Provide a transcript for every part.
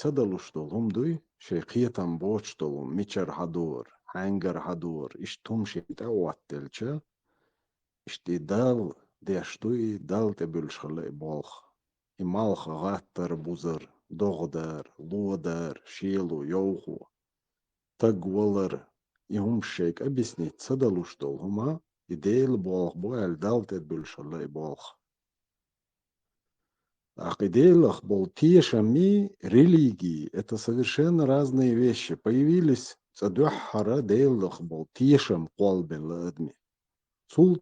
صدلوشتول دوي شيخيتم بوشتول ميشر هدور هانجر هدور اشتم شيت اواتلچا اشتي دال ديشتوي دال تبلش خلق بالخ إمالخ غاتر بوزر دوغدر لودر شيلو يوخو تقولر يهم شيك أبسني تصدلوشتول هما يديل بالخ بوال دال تبلش خلق بالخ Акиделах был тешами религии. Это совершенно разные вещи. Появились цадухара дейлах был тешам колбен ладми. Сул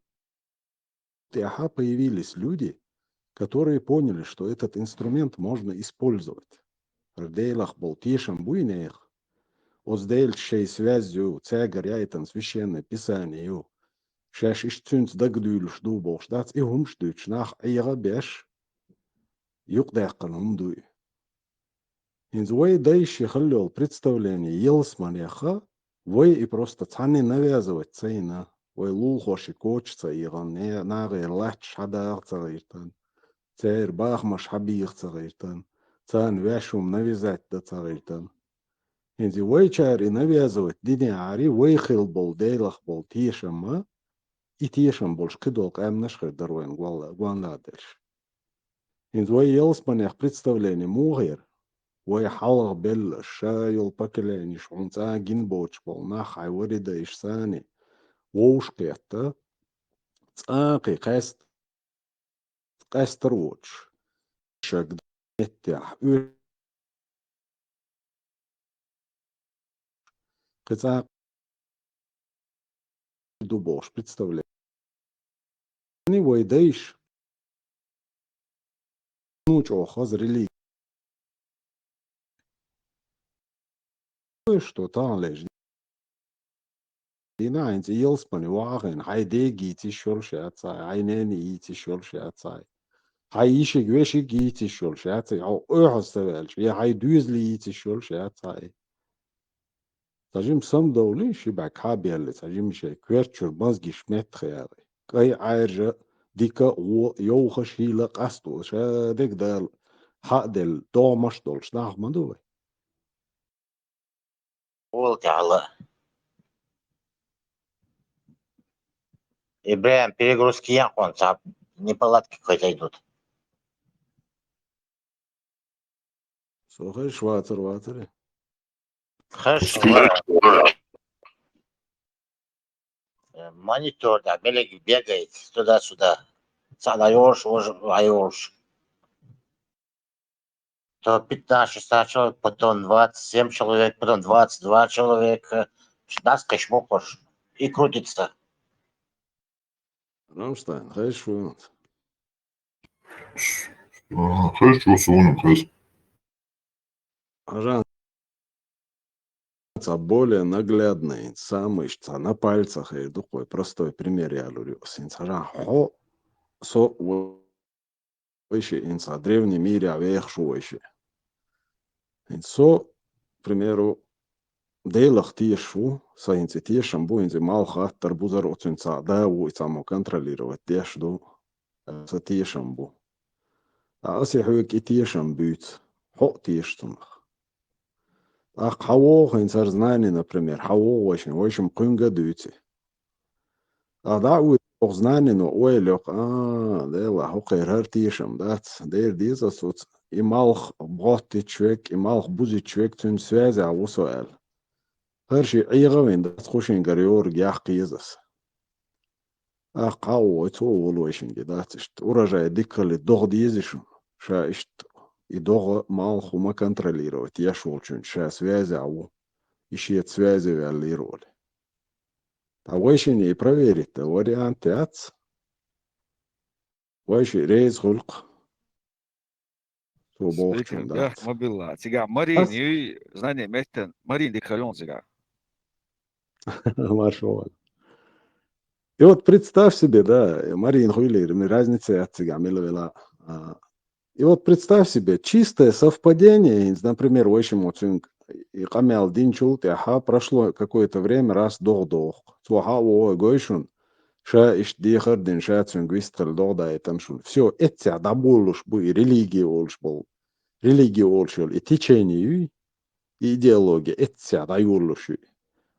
тяха появились люди, которые поняли, что этот инструмент можно использовать. Дейлах был тешам буйнех. Оздейл шей связью цегар яйтан священное писание. Шеш ишцюнц дагдюльш дубол штац и хумштуч нах айга беш юкдяқан хумдуй. Инзвой дальше халил представление елсманяха, вой и просто цаны навязывать цейна, вой лулхоши кочца иган, не нагы лач хадар цагиртан, цейр бахмаш хабих цагиртан, цан вяшум навязать да цагиртан. Инзвой чари навязывать диняри, вой хил бол дейлах бол тишама, и тишам больше кидолк амнашхар дарвен гуанадельш. Инзвой елсманях представление мугир, ويحلق بالشاي البكلين يشعون تاجين بوش بالناخ عورد إشساني ووش قيتا تاقي قاست روش شاك دمتح قطاق دوبوش представляет ويديش نوч охоз религии что там лежит دينا انت يلسبني واغن هاي ديجي تشول شاتساي هاي ناني تشول شاتساي هاي إيشي جوشي جيتي شول شاتساي أو أحس تبالش يا هاي دوزلي تشول شاتساي تجيم سم دولي شي باك هابيل تجيم شي كويرتشور بازجي شمت خيالي كاي عايرجا ديكا و يوخش هيلا قصدو شا ديك دال حق دل دومش دول شناخ مدوي Волки алло. Ибраим, перегрузки яхонца, неполадки какие-то идут. سوخي شواتر واتري Хорошо. Монитор, да, белый бегает туда-сюда. Садаешь, ложаешь. То 15-16 человек, потом 27 человек, потом 22 человека. 16 кошмокош. И крутится. Рамштайн хай швунт Хорошо, сону, хорошо. Ажан более наглядный самый что на пальцах и такой простой пример я говорю синцара хо со выше инца древний мире авех шуэше инцо к примеру дейлах тиешу саинцы тиешам буинцы малха тарбузар оцинца да у ицамо контролировать тиешду са тиешам бу а аси хуек и тиешам бют хо тиештунах ах хаво инцар знание например хаво очень кунга дути а да у знание но ойлёк дела хокер хартишам дат дер диза соц ималх брохти чвек ималх бузи чвек тун связи авусоэл هرشي عيغة وين تخشين قريور جاح قيزس قاو تو ولويشن جداتشت ورجع ديك اللي دوغ ديزشون شا اشت يدوغ مال خو контролировать يشولشون شا связи аву ищет связи вяллировали а войшин и проверить варианты ац войши рейз хулк Speaking дат мобила. Сега Марин и знание местен. Марин дикалон сега. Маршал. И вот представь себе, да, Марин Хуйлер, разница от цигамила. И вот представь себе, чистое совпадение, например, в общем, и камел динчул, прошло какое-то время, раз дох. Цуха о гойшун, ша иш дихар дин ша цун гвистер дох да этам шун. Все, это дабулуш бу и религия олш был. религия олшил, и течение, и идеология, это даюрлуши.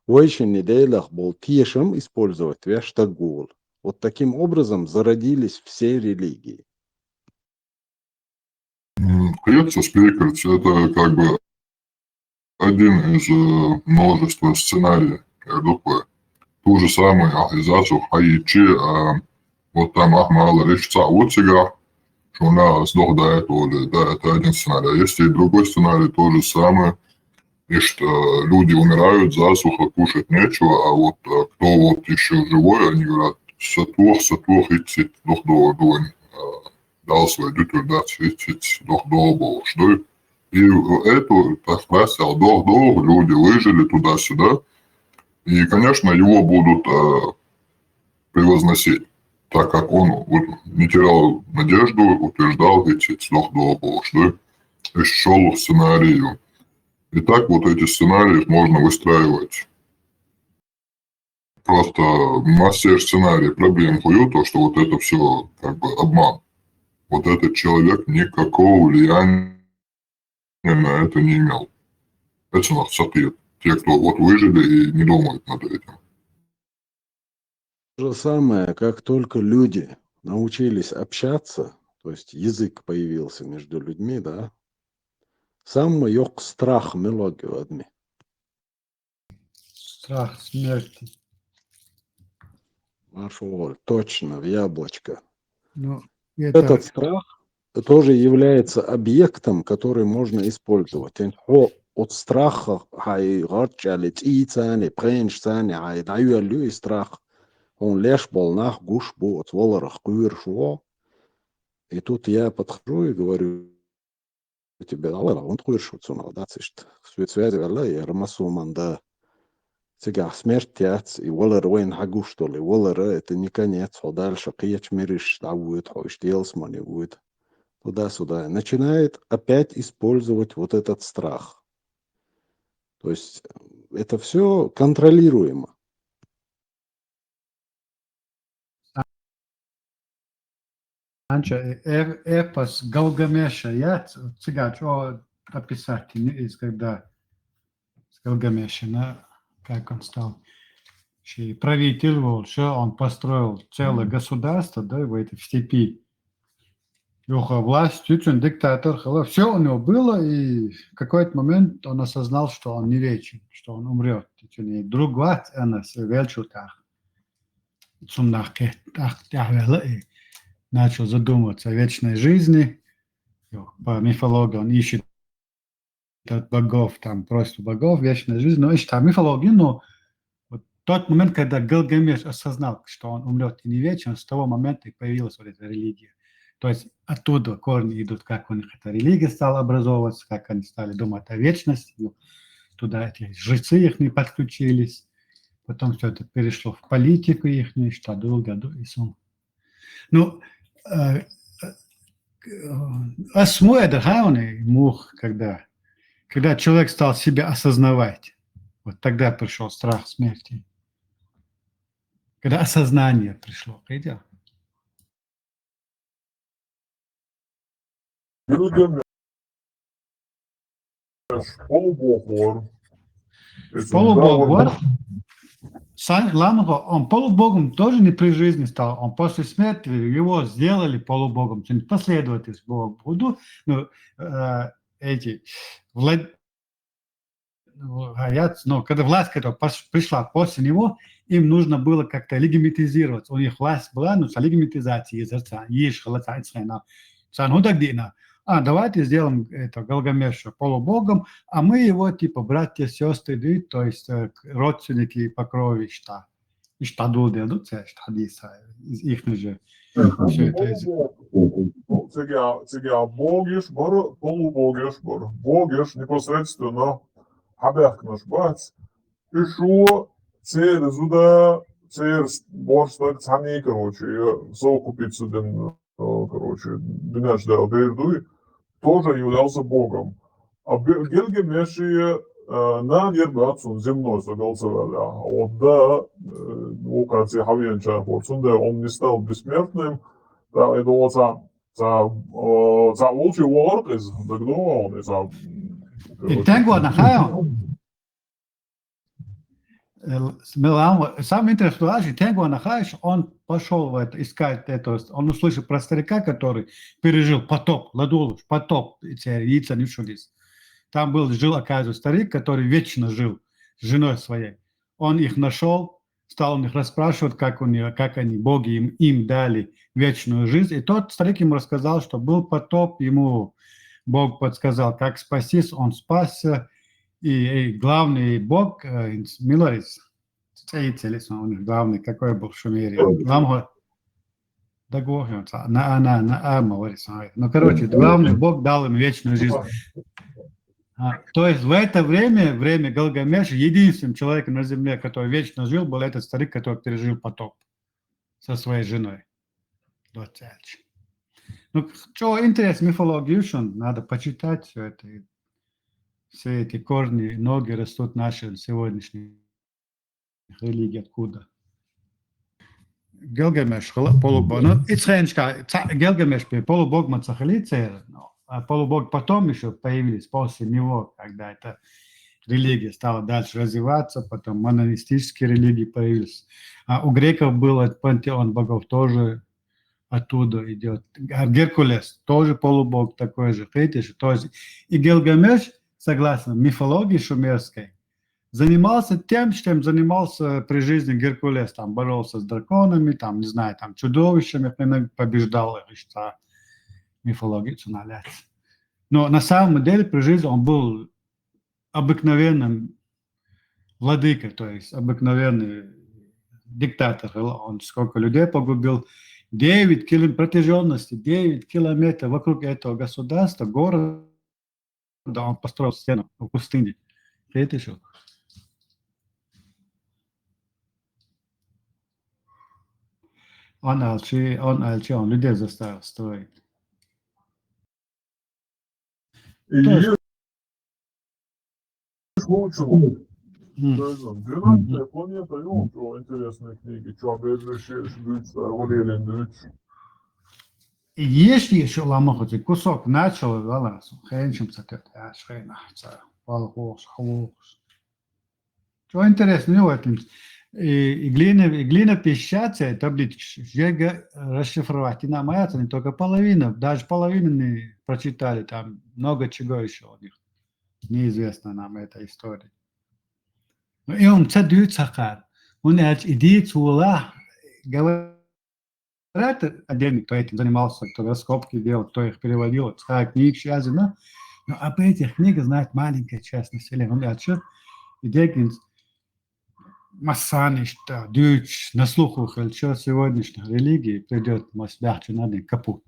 Войшин неделях был тешем использовать вештагул. Вот таким образом зародились все религии. Придется спикать, это как бы один из множества сценариев группы. Ту же самую организацию Хаичи, вот там мало решится от себя, что у нас до этого, да, это один сценарий. А есть и другой сценарий, то же самое, и что люди умирают, засуха, кушать нечего, а вот кто вот еще живой, они говорят, сатух, идти, до дал свой дютер, да, идти, до что. И эту, так сказать, до люди выжили туда-сюда, и, конечно, его будут превозносить, так как он вот, не терял надежду, утверждал, идти, что и шел в сценарию. И так вот эти сценарии можно выстраивать. Просто на все сценарии проблем хуют, то, что вот это все как бы обман. Вот этот человек никакого влияния на это не имел. Это у нас соответствует. Те, кто вот выжили и не думают над этим. То же самое, как только люди научились общаться, то есть язык появился между людьми, да, сам yok страх мелодию адми. Страх смерти. Маршал, точно, в яблочко. Ну, Этот страх тоже является объектом, который можно использовать. От страха, хай горчали, тицани, пренчани, хай даю лю страх. Он лишь был нах гуш бу, от волорах куиршо. И тут я подхожу и говорю тебе, алла, он куиршо цунал, да, цишт. Связи, алла, я рамасу манда. Сега смерть яц, и волор вين хагуш толи, волор это не конец, а дальше кияч мириш давует, хош делсмани будет. Туда-сюда. Начинает опять использовать вот этот страх. То есть это все контролируемо. Анча, эпос Галгамеша, я цыгач, описать, когда с Галгамеша, как он стал правитель, что он построил целое государство, да, в степи. Власть, он диктатор, все у него было, и в какой-то момент он осознал, что он не вечен, что он умрет. Друг вас, она велчутах, начал задумываться о вечной жизни. По мифологии он ищет от богов, там просто богов, вечная жизнь, но ищет мифологию, но вот тот момент, когда Галгамеш осознал, что он умрет и не вечен, с того момента и появилась вот эта религия. То есть оттуда корни идут, как у них эта религия стала образовываться, как они стали думать о вечности. Туда эти жрецы их не подключились. Потом все это перешло в политику их, что долго и сон. Ну, осмой дыхание мух, когда человек стал себя осознавать. Вот тогда пришел страх смерти. Когда осознание пришло. Идет. Полубог вор. Главное, он полубогом тоже не при жизни стал. Он после смерти его сделали полубогом. Последователь Бога Будду. Но эти когда власть пришла после него, им нужно было как-то легитимизироваться. У них власть была, но с легитимизацией давайте сделаем это Галгамеша полубогом, а мы его типа братья, сестры, то есть родственники по крови, что дул дадут, что хадиса, из их же. Сега богиш бар, полубогиш бар. Богиш непосредственно хабяхнаш бац. Ишу цер зуда, цер борстар цани, совокупицу дуняш да бердуй, тоже являлся богом. А Гильгамеш на нербацун земной согласовали. Вот да, ну, как хавьянча, вот он не стал бессмертным, да, это вот за волчий ворк из Дагдова, И Тенгуа Нахайо, самое интересное, что Тенгуа Нахайо, он пошел в это, искать это, он услышал про старика, который пережил потоп, ладулуш, потоп, эти яйца не шулись. Там жил, оказывается, старик, который вечно жил с женой своей. Он их нашел, стал у них расспрашивать, как они, боги им дали вечную жизнь. И тот старик ему рассказал, что был потоп, ему Бог подсказал, как спастись, он спасся. И главный бог, Милорис, у них главный, какой был в Шумере? Ну, короче, главный бог дал им вечную жизнь. То есть в это время Галгамеш, единственным человеком на земле, который вечно жил, был этот старик, который пережил потоп со своей женой. Ну, что интересно, мифологию, надо почитать все это. Все эти корни, ноги растут наши сегодняшние религии откуда. Гилгамеш, полубог. Ну, Гилгамеш, полубог Мацахалица, а полубог потом еще появились, после него, когда эта религия стала дальше развиваться, потом монотеистические религии появились. А у греков был пантеон богов, тоже оттуда идет. А Геркулес тоже полубог такой же, видишь, тоже. И Гилгамеш, согласно мифологии шумерской, занимался тем, чем занимался при жизни Геркулес. Там боролся с драконами, там, не знаю, там, чудовищами, побеждал их, что мифологию налять. Но на самом деле при жизни он был обыкновенным владыкой, то есть обыкновенный диктатор. Он сколько людей погубил. 9 километров протяженности, 9 километров вокруг этого государства, города, он построил стену в пустыне. Это еще. Он людей заставил строить. И есть лучше. 12 планета, ну, что интересные книги, что объявляешь, Валерий. Есть еще ламохоти, кусок начал, валас, хенчим сатет, шхейна, полхос, хлопс. Что интересно, ну, это и глина пищатая табличка, жега расшифровать, и нам это не только половина, даже половину не прочитали, там много чего еще у них. Неизвестно нам эта история. И он цадует сахар. Он идея цула, говорят, отдельно, кто этим занимался, кто раскопки делал, кто их переводил, книг связано. Но об этих книгах знает маленькая часть населения. Он отчет, идея массаништа, дюч, на слуху хальчо сегодняшних религий придет масбяхчу надо капут.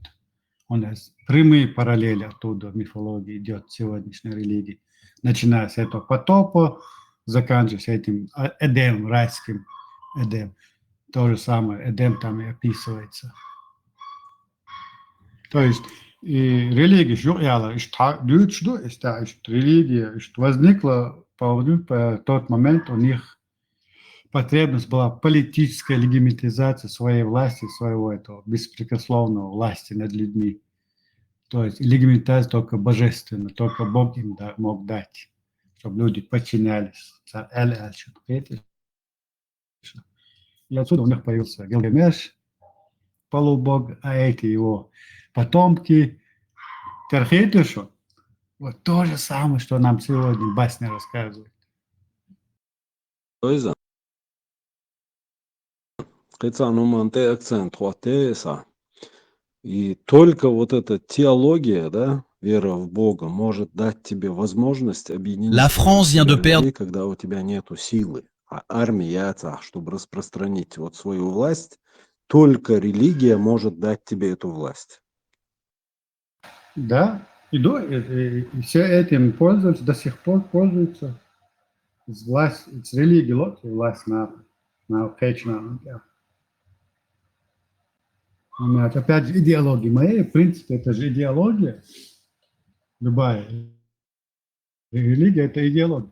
У нас прямые параллели оттуда в мифологии идет сегодняшней религии. Начиная с этого потопа, заканчивая этим Эдем, райским Эдем. То же самое, Эдем там и описывается. То есть и религия, религия возникла по тот момент, у них потребность была политическая легитимизация своей власти, своего этого беспрекословного власти над людьми. То есть легитимизация только божественно, только Бог им мог дать, чтобы люди подчинялись. И отсюда у них появился Гилгамеш, полубог, а эти его потомки, Терхетушу, вот то же самое, что нам сегодня басни рассказывают. Toisa. Манте акцент хуатеса. И только вот эта теология, да, вера в Бога, может дать тебе возможность объединить La France vient de perdre. людей, когда у тебя нету силы. А армия, чтобы распространить вот свою власть, только религия может дать тебе эту власть. Да, и все этим пользуются, до сих пор пользуются. Власть, религия, власть на печную. Опять же, идеология моя, в принципе, это же идеология. Любая религия – это идеология.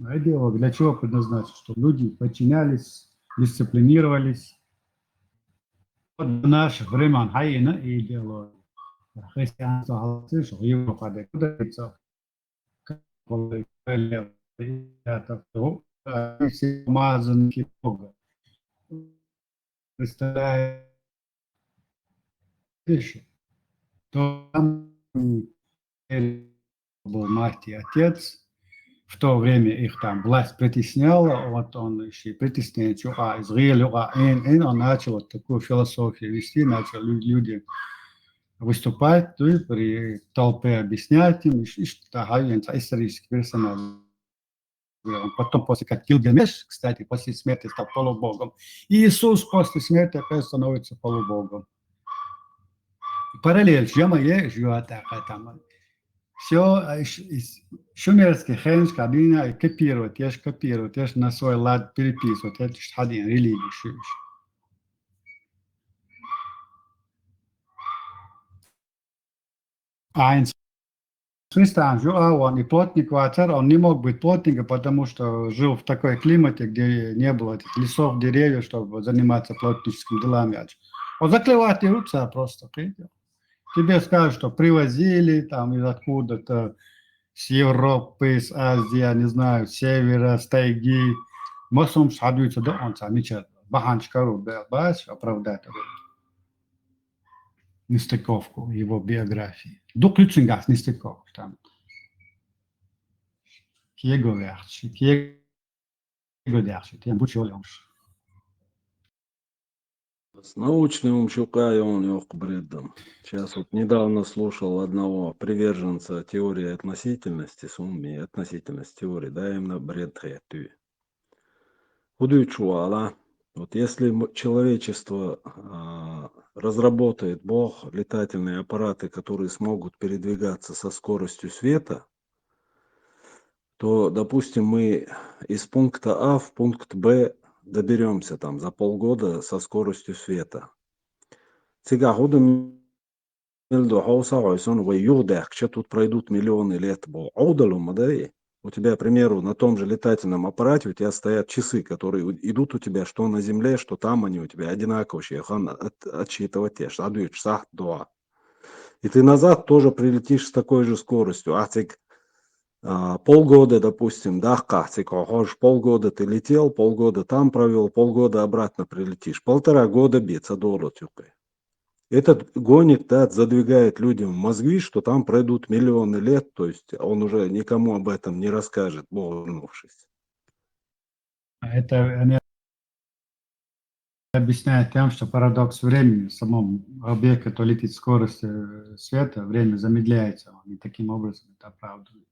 А идеология для чего предназначена? Чтобы люди подчинялись, дисциплинировались. наших времен хайна идеология. Христианство слышал, Европа декаденция, это все мазанки Бога. Представляешь, то там был мать и отец, в то время их там власть притесняла, вот он еще притесняет, что Израиль, он начал вот такую философию вести, начал люди выступать, то есть при толпе объяснять им, что исторический персонаж. Он потом, после как Гильгамеш, кстати, после смерти стал полубогом. И Иисус после смерти опять становится полубогом. Параллель, живет там. Все шумерский хенш, кабина, копировать, я на свой лад переписывать, это один религии шиш. Он и плотник Вацар, он не мог быть плотником, потому что жил в такой климате, где не было этих лесов, деревьев, чтобы заниматься плотническими делами. Он заклевать руца просто, тебе скажут, что привозили там из откуда-то, с Европы, с Азии, не знаю, с севера, с тайги. Массом шадуется, да, он сам ничего. Баханчкару, бач, оправдать нестыковку его биографии. До ключингас нестыковку там. Киеговерч, тем бучолёмш. С научным шукаю он его бредом. Сейчас вот недавно слушал одного приверженца теории относительности, сумми относительности теории, да, именно бред хэты. Удучуала. Вот если человечество разработает Бог летательные аппараты, которые смогут передвигаться со скоростью света, то, допустим, мы из пункта А в пункт Б доберемся там за полгода со скоростью света. Сега годом тут пройдут миллионы лет. У тебя, к примеру, на том же летательном аппарате у тебя стоят часы, которые идут у тебя что на земле, что там они у тебя одинаковые. Отсчитывать те, часа 2. И ты назад тоже прилетишь с такой же скоростью. Полгода, допустим, да, полгода ты летел, полгода там провел, полгода обратно прилетишь. 1,5 года биться доллар. Этот гонит, да, задвигает людям мозги, что там пройдут миллионы лет, то есть он уже никому об этом не расскажет, Бог вернувшись. Это они объясняют тем, что парадокс времени в самом объекте, который летит скоростью света, время замедляется, и таким образом это оправдывает.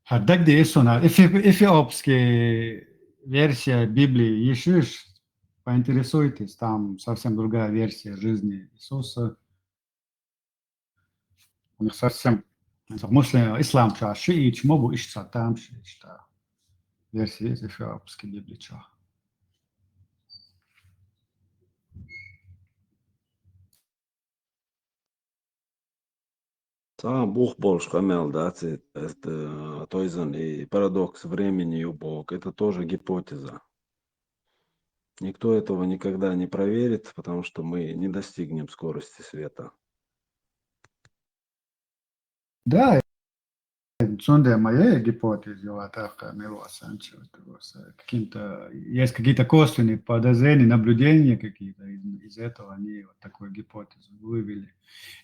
А так где эфиопская версия Библии Ишиш, поинтересуйтесь, там совсем другая версия жизни Иисуса. У них совсем муслим, ислам, шиит, могу ища там, что версия из эфиопской Библии. Сам Бог больше хамел, да, это тойзан и парадокс времени и Бог, это тоже гипотеза. Никто этого никогда не проверит, потому что мы не достигнем скорости света. Да, Сонде моей гипотезе, каким-то есть какие-то косвенные подозрения, наблюдения какие-то из этого они вот такую гипотезу вывели.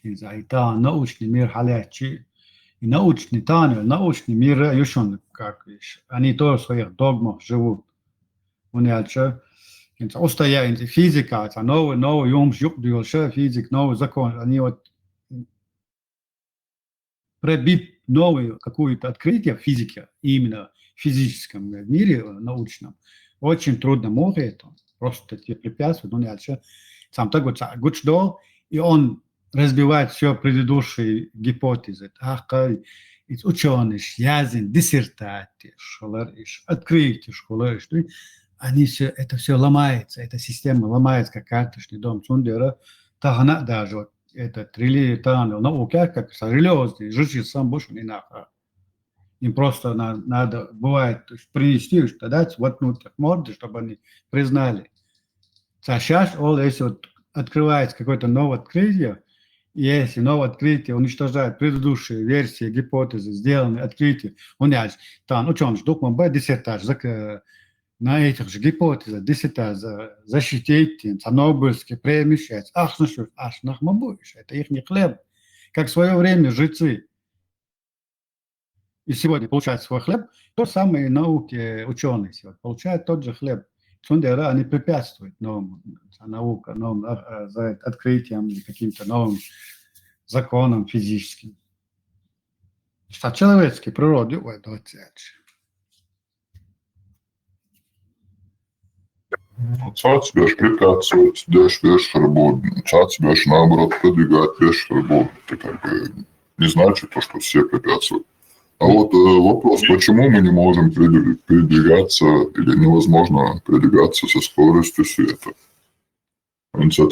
И научный мир халячи, и научный мир еще как они тоже в своих догмах живут. Он яче, устоя физика, новый юм физик, новый закон, они вот пробить новое какое-то открытие в физике, именно в физическом мире научном, очень трудно может это. Просто тебе препятствует, он сам так вот гучдол, и он разбивает все предыдущие гипотезы. Из ученых, язын, диссертации, открытие школы, они это все ломается, эта система ломается, как карточный дом Сундера, Тахана даже вот, этот религиозный наука, как религиозный, жить сам больше не надо. Им просто надо, бывает, принести, дать, воткнуть морды, чтобы они признали. А сейчас, если вот открывается какое-то новое открытие, и если новое открытие уничтожает предыдущие версии, гипотезы, сделанные открытия, там ученый документ будет диссертаж, на этих же гипотезах диссертаж защитить, Нобелевские премии, это их не хлеб. Как в свое время жрецы и сегодня получают свой хлеб, то самое и науки ученые сегодня получают тот же хлеб. Они препятствуют новым наукам, новым открытиям или каким-то новым законам физическим. Что человеческой природе в этом Цац бieži препятствовать, дальше бieži работать. Цац бieži наоборот продвигать, бieži работать. Это как бы не значит то, что все препятствуют. А вот вопрос, почему мы не можем передвигаться или невозможно передвигаться со скоростью света? Например,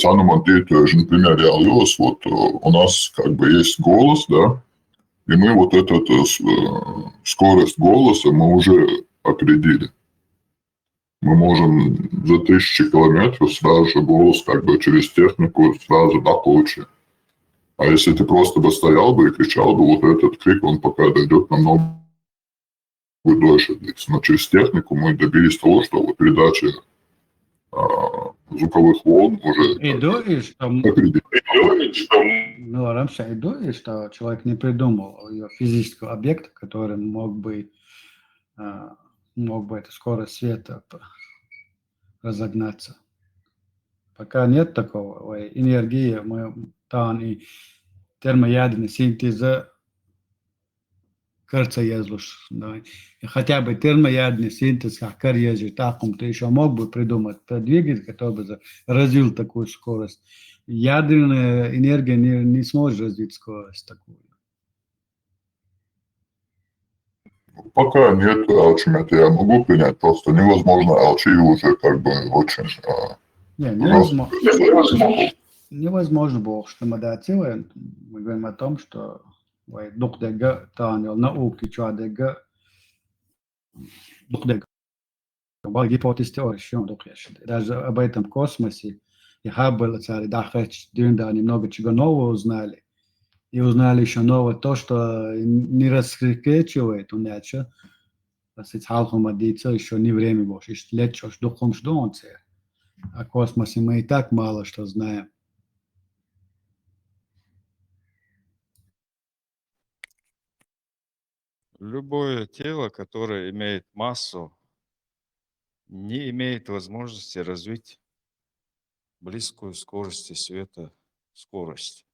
вот у нас как бы есть голос, да, и мы вот эту скорость голоса мы уже определили. Мы можем за 1000 километров сразу же голос как бы через технику сразу до получи. А если ты просто бы стоял бы и кричал бы, вот этот крик, он пока дойдет намного дольше длится. Но через технику мы добились того, что вот передача звуковых волн уже Ну, раньше и что человек не придумал физического объекта, который мог бы эту скорость света разогнаться. Пока нет такого. Энергии, там и термоядерный синтез, кажется, и хотя бы термоядерный синтез, как карьезы, ты еще мог бы придумать двигатель, который бы развил такую скорость. Ядерная энергия не сможет развить скорость такую. Пока нет Алчи, я могу принять, просто невозможно Алчи уже как бы очень... Невозможно было, что мы делаем. Мы говорим о том, что духдега, танил, науки, чадега, духдега. Гипотез теории, даже об этом космосе, и Хаббл, Дахач, Дюнда, немного чего нового узнали. И узнали еще новое то, что не раскрепечивает, иначе, еще не время больше, лет что духом ждонце. О космосе мы и так мало что знаем. Любое тело, которое имеет массу, не имеет возможности развить близкую скорости света скорость.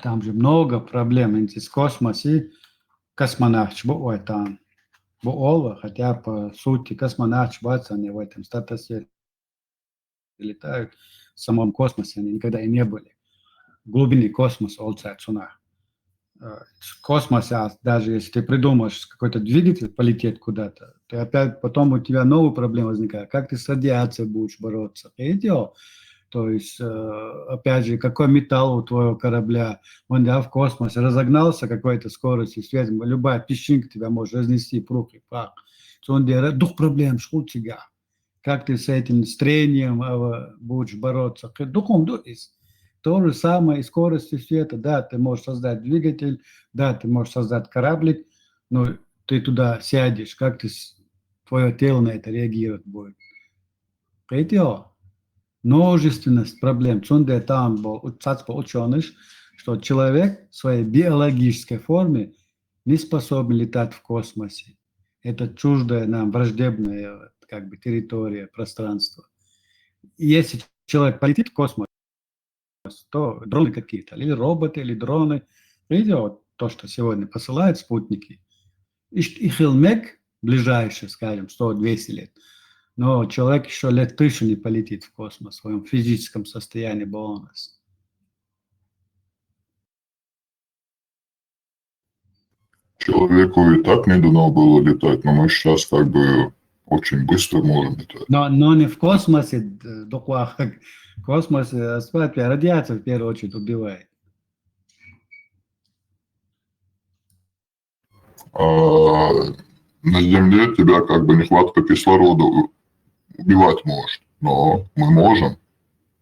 Там же много проблем с космосом, космонавт, там, хотя по сути космонавт, они в этом статусе летают, в самом космосе они никогда и не были. В глубине космоса, в космосе, даже если ты придумаешь какой-то двигатель полететь куда-то, ты опять потом у тебя новые проблемы возникают. Как ты с радиацией будешь бороться? То есть, опять же, какой металл у твоего корабля, он в космосе разогнался какой-то скоростью света, любая песчинка тебя может разнести, прух и пах. Дух проблем, шутига. Как ты с этим трением будешь бороться? Духом есть. То же самое и скоростью света. Да, ты можешь создать двигатель, да, ты можешь создать кораблик, но ты туда сядешь, как твое тело на это реагирует будет. Множественность проблем. Там был ученый, что человек в своей биологической форме не способен летать в космосе. Это чуждая нам, враждебная как бы территория, пространство. И если человек полетит в космос, то дроны какие-то, или роботы, или дроны, видите, то, что сегодня посылают спутники, и хилмек ближайшие, скажем, 100-200 лет, но человек еще лет 1000 не полетит в космос в своем физическом состоянии баланса. Человеку и так не дано было летать, но мы сейчас как бы очень быстро можем летать. Но не в космосе, Космос, асфальт, радиация в первую очередь убивает. А на Земле тебя как бы нехватка кислорода убивать может. Но мы можем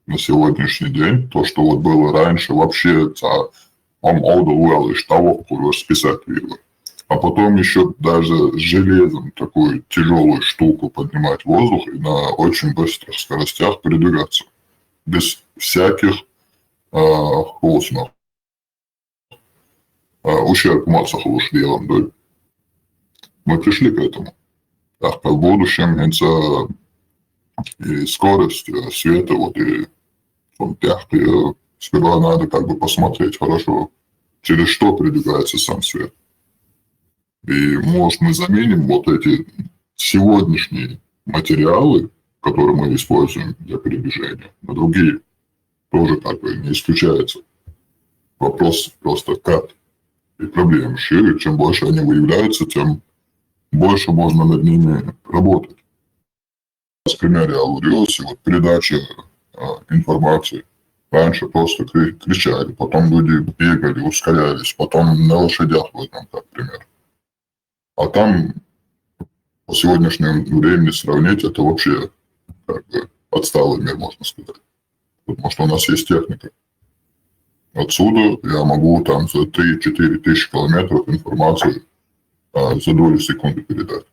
на сегодняшний день, то, что вот было раньше, вообще он удалось того, куда списать его. А потом еще даже с железом такую тяжелую штуку поднимать в воздух и на очень быстрых скоростях передвигаться. Без всяких ущерб массах уж делом, да. Мы пришли к этому. Так, в будущем и скорость света, вот и сперва надо как бы посмотреть хорошо, через что передвигается сам свет. И, может, мы заменим вот эти сегодняшние материалы, которые мы используем для передвижения, на другие. Тоже как бы не исключается. Вопрос просто как. И проблемы шире. Чем больше они выявляются, тем больше можно над ними работать. В примере аудиоси, вот передача информации. Раньше просто кричали, потом люди бегали, ускорялись, потом на лошадях возьмем, как пример. А там по сегодняшнему времени сравнить, это вообще как бы отсталый мир, можно сказать. Потому что у нас есть техника. Отсюда я могу там за 3-4 тысячи километров информацию за долю секунды передать.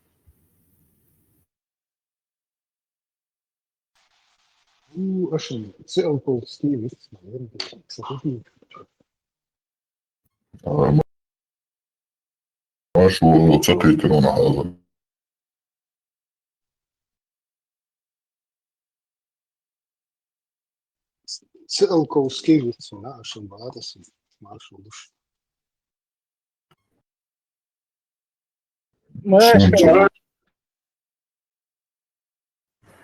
عشان ثقل ستيف Машу цатейтеру на газу. ثقل ستيف عشان بعرف ما شو وش ماشي.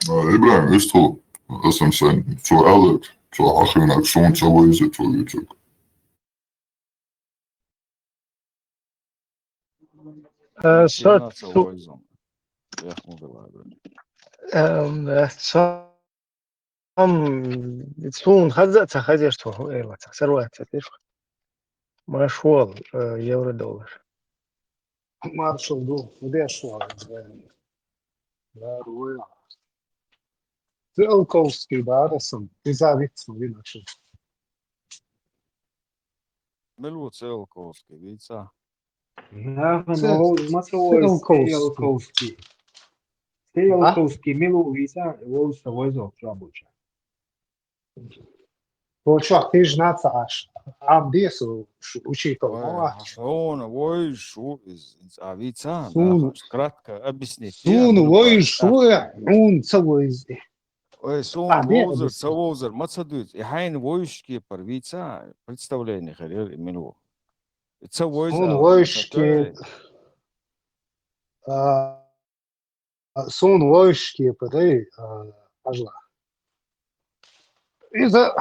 إبراهيم إستو اسم سن سؤالك سؤال آخرين أكسون تسويزي تويتك. صوت صوم خزت خزرته إيه ثروات مشوال يورو دولار ما شو دو ودي شو لا رويا ثقل بعرف إذا بيت ما شو ملو циолковский, яйца. Циолковский милу виса его свойзов рабочий. Вот что ты ж нацаш десу учитывал Он ой шо из яйца, Сун. кратко объяснить. сун вой шуя он цавойзи Ой, сон объясни. цаузер, мацадует. И хайн войшки пар яйца представление харил милу. Сун войшки сун войшки пары ажла إذا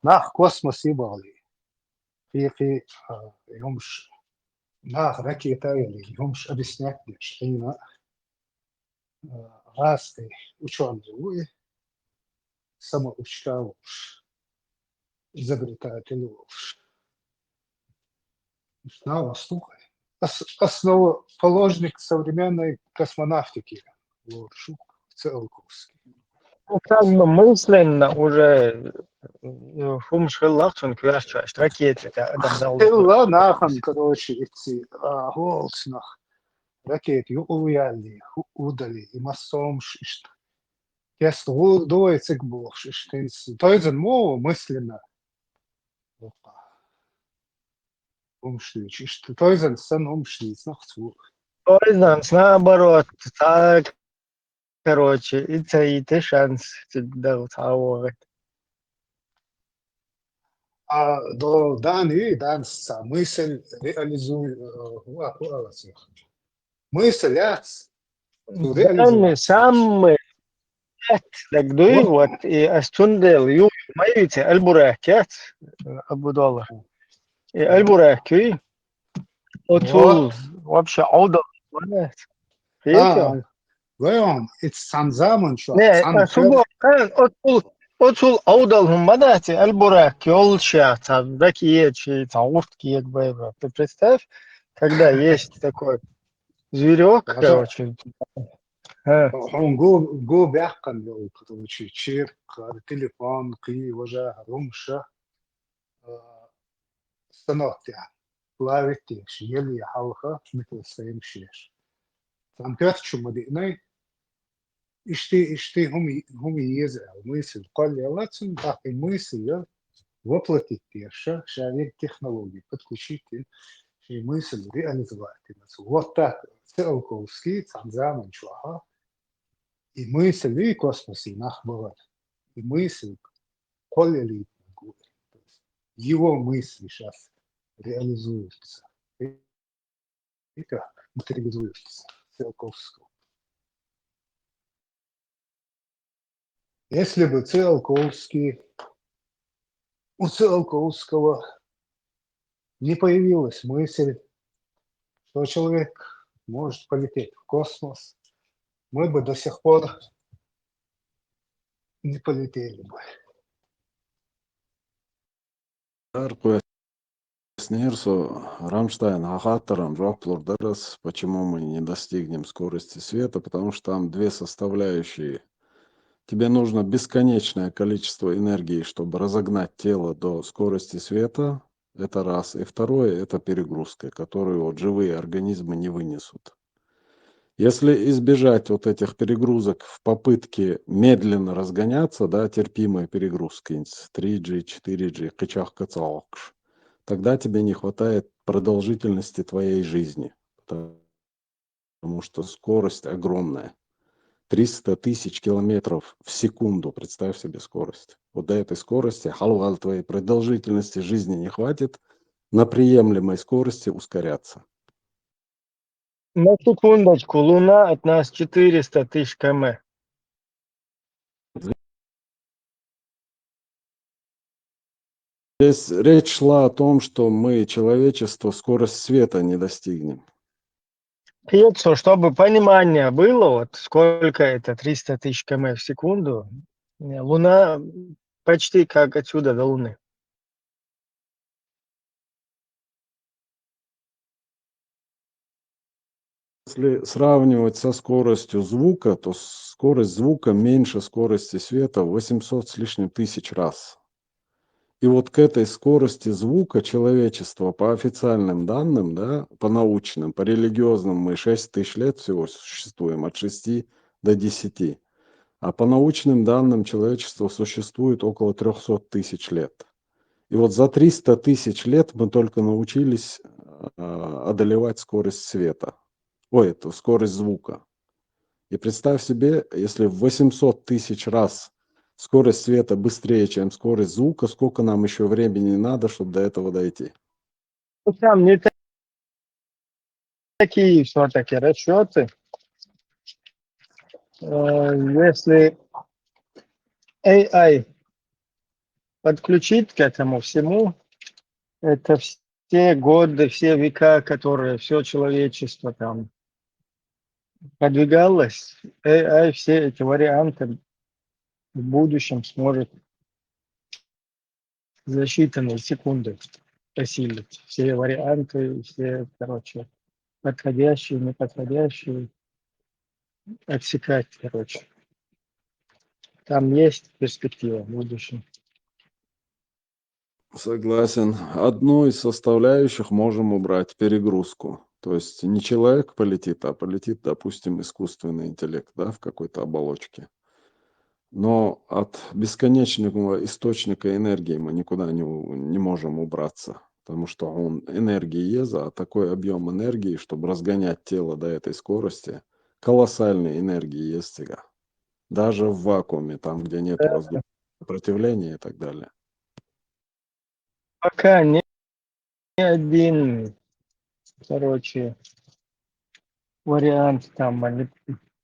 ناخ كوسموس يبالي في يومش ناخ ركي تايلي يومش أبسناك ديش هنا راستي وشون زوي سما ушкауш изобретателюш снова слухай основоположник современной космонавтики Лоршук Циолковский. как бы мысленно уже шум шеллах, он крашча, ракеты, لا ناخن короче эти голцнах ракеты уяли удали и массом шишт. Если удой цик был шишт, то есть мова мысленно умшли шишт, то есть сан умшли снах цвук. Пользуемся наоборот, так, короче, и ты шанс да утаивать. До дани данса мысль реализуй мысль Данный самый так дуй вот и астундел ю маете альбуракет абу доллар и альбуракки отул вообще аудо видите Вон, это сам заман что? не субо кан отул Otul аудалгum бадати альбурак, ёлча, там, ракечи, там, уртки, бэйба. Ты представь, когда есть такой зверек, Даже короче. هم جو بيحقن لو كتوشي تشير تليفون قي وجه رمشة استنوت يعني لاريتيش يلي حلقة مثل سيم شيش فانكرت شو مديني اشتي هم يزعل ميسل قال يلا تسن تحقي ميسل воплотить тиша, шарик технологий, подключить и мысль реализовать. Вот так Циолковский, Цанзаман, Чуаха, и мысль и космосе нах бывает. И мысль колели его мысли сейчас реализуются. И как материализуются Циолковского. Если бы Циолковский, у Циолковского не появилась мысль, что человек может полететь в космос, мы бы до сих пор не полетели бы. Снирсу Рамштайн Ахатарам Жоплурдарас, почему мы не достигнем скорости света, потому что там две составляющие. Тебе нужно бесконечное количество энергии, чтобы разогнать тело до скорости света. Это раз. И второе – это перегрузка, которую вот живые организмы не вынесут. Если избежать вот этих перегрузок в попытке медленно разгоняться, да, терпимой перегрузкой, 3G, 4G, кычах кацалокш, тогда тебе не хватает продолжительности твоей жизни, потому что скорость огромная. 300 тысяч километров в секунду, представь себе скорость. Вот до этой скорости, халвал твоей продолжительности жизни не хватит, на приемлемой скорости ускоряться. На секундочку, Луна от нас 400 тысяч км. Здесь речь шла о том, что мы, человечество, скорость света не достигнем. Пьецо, чтобы понимание было, вот сколько это 300 тысяч км в секунду, Луна почти как отсюда до Луны. Если сравнивать со скоростью звука, то скорость звука меньше скорости света в 800 с лишним тысяч раз. И вот к этой скорости звука человечество по официальным данным, да, по научным, по религиозным мы 6 тысяч лет всего существуем, от 6 до 10. А по научным данным человечество существует около 300 тысяч лет. И вот за 300 тысяч лет мы только научились одолевать скорость света. Эту скорость звука. И представь себе, если в 800 тысяч раз скорость света быстрее, чем скорость звука, сколько нам еще времени надо, чтобы до этого дойти? Ну, там не такие все-таки расчеты. Если AI подключить к этому всему, это все годы, все века, которые все человечество там продвигалось, AI все эти варианты в будущем сможет за считанные секунды осилить. Все варианты, все, короче, подходящие, неподходящие, отсекать, короче. Там есть перспектива в будущем. Согласен. Одну из составляющих можем убрать перегрузку. То есть не человек полетит, а полетит, допустим, искусственный интеллект, да, в какой-то оболочке. Но от бесконечного источника энергии мы никуда не можем убраться, потому что он энергии еза, а такой объем энергии, чтобы разгонять тело до этой скорости, колоссальной энергии есть сега. Даже в вакууме, там, где нет воздушного сопротивления и так далее. Пока ни один, короче, вариант там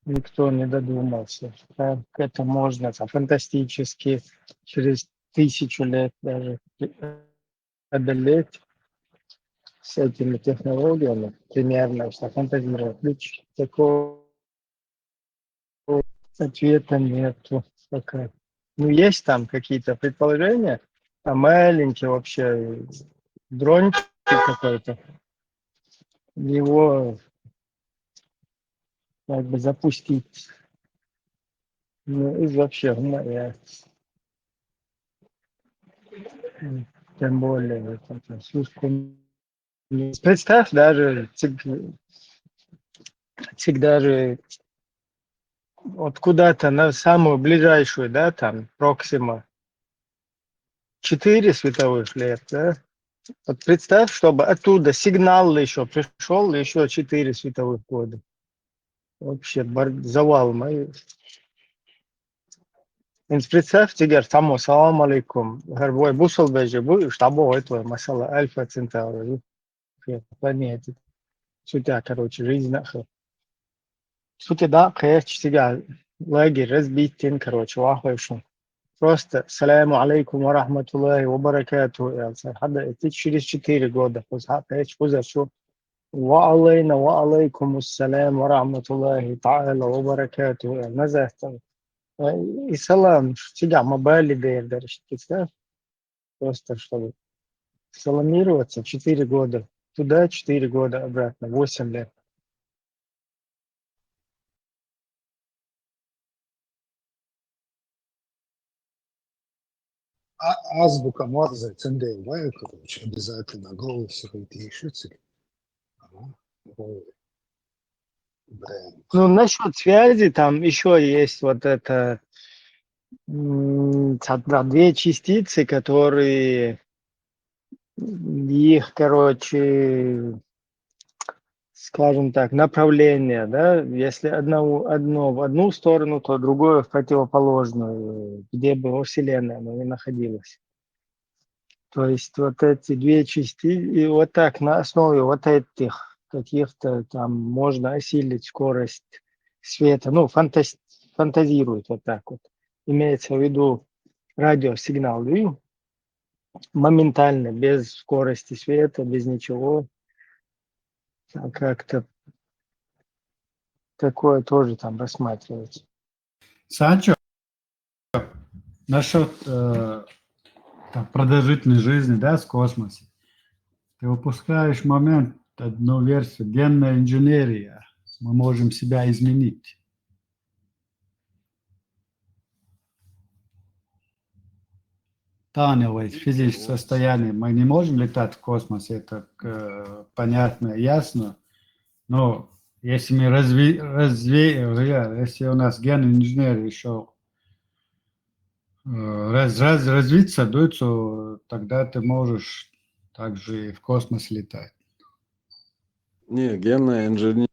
никто не додумался. Как это можно там, фантастически через 1000 лет даже одолеть с этими технологиями, примерно, что фантазировать. Такого ответа нету пока. Ну, есть там какие-то предположения, а маленький вообще дрончик какой-то, его как бы запустить. Ну, и вообще, тем более, вот это слишком... Представь, даже вот куда-то на самую ближайшую, да, там, Проксима, 4 световых лет, да? Вот представь, чтобы оттуда сигнал еще пришел, еще 4 световых года. Вообще завал мой. Представь, тигер, тому, салам алейкум. Гарбой бусал бежи, штабу этого, масала, Альфа Центавра, планеты. Сутя, короче, жизнь нахуй. Сутя, да, кэч, тигер, лагерь разбитен, короче, вахуй. Просто саляму алейкум ва рахматуллахи ва баракатуху. Это через 4 года. Позашу. Ва алейна ва алейкум ассалям ва рахматуллахи та'аля ва баракатуху. Назахтан. И салам. Тебя мобайли берешь. Представь? Просто чтобы саламироваться 4 года. Туда 4 года, обратно 8 лет. Азбука Морзе, ЦНД, короче, обязательно голос пишется. Ну, насчет связи, там еще есть вот это две частицы, которые их, короче, скажем так, направление, да, если одно в одну сторону, то другое в противоположную, где бы во Вселенной оно ни находилось. То есть вот эти две части, и вот так на основе вот этих каких-то там можно осилить скорость света, ну, фантазирует вот так вот. Имеется в виду радиосигнал, и моментально, без скорости света, без ничего, как-то такое тоже там рассматривается. Санчо, насчет продолжительной жизни, да, в космосе. Ты упускаешь момент, одну версию, генная инженерия. Мы можем себя изменить. Таневое физическое состояние. Мы не можем летать в космосе, это понятно, ясно. Но если мы если у нас генная инженерия еще развиться, то тогда ты можешь также и в космос летать. Не, генная инженерия,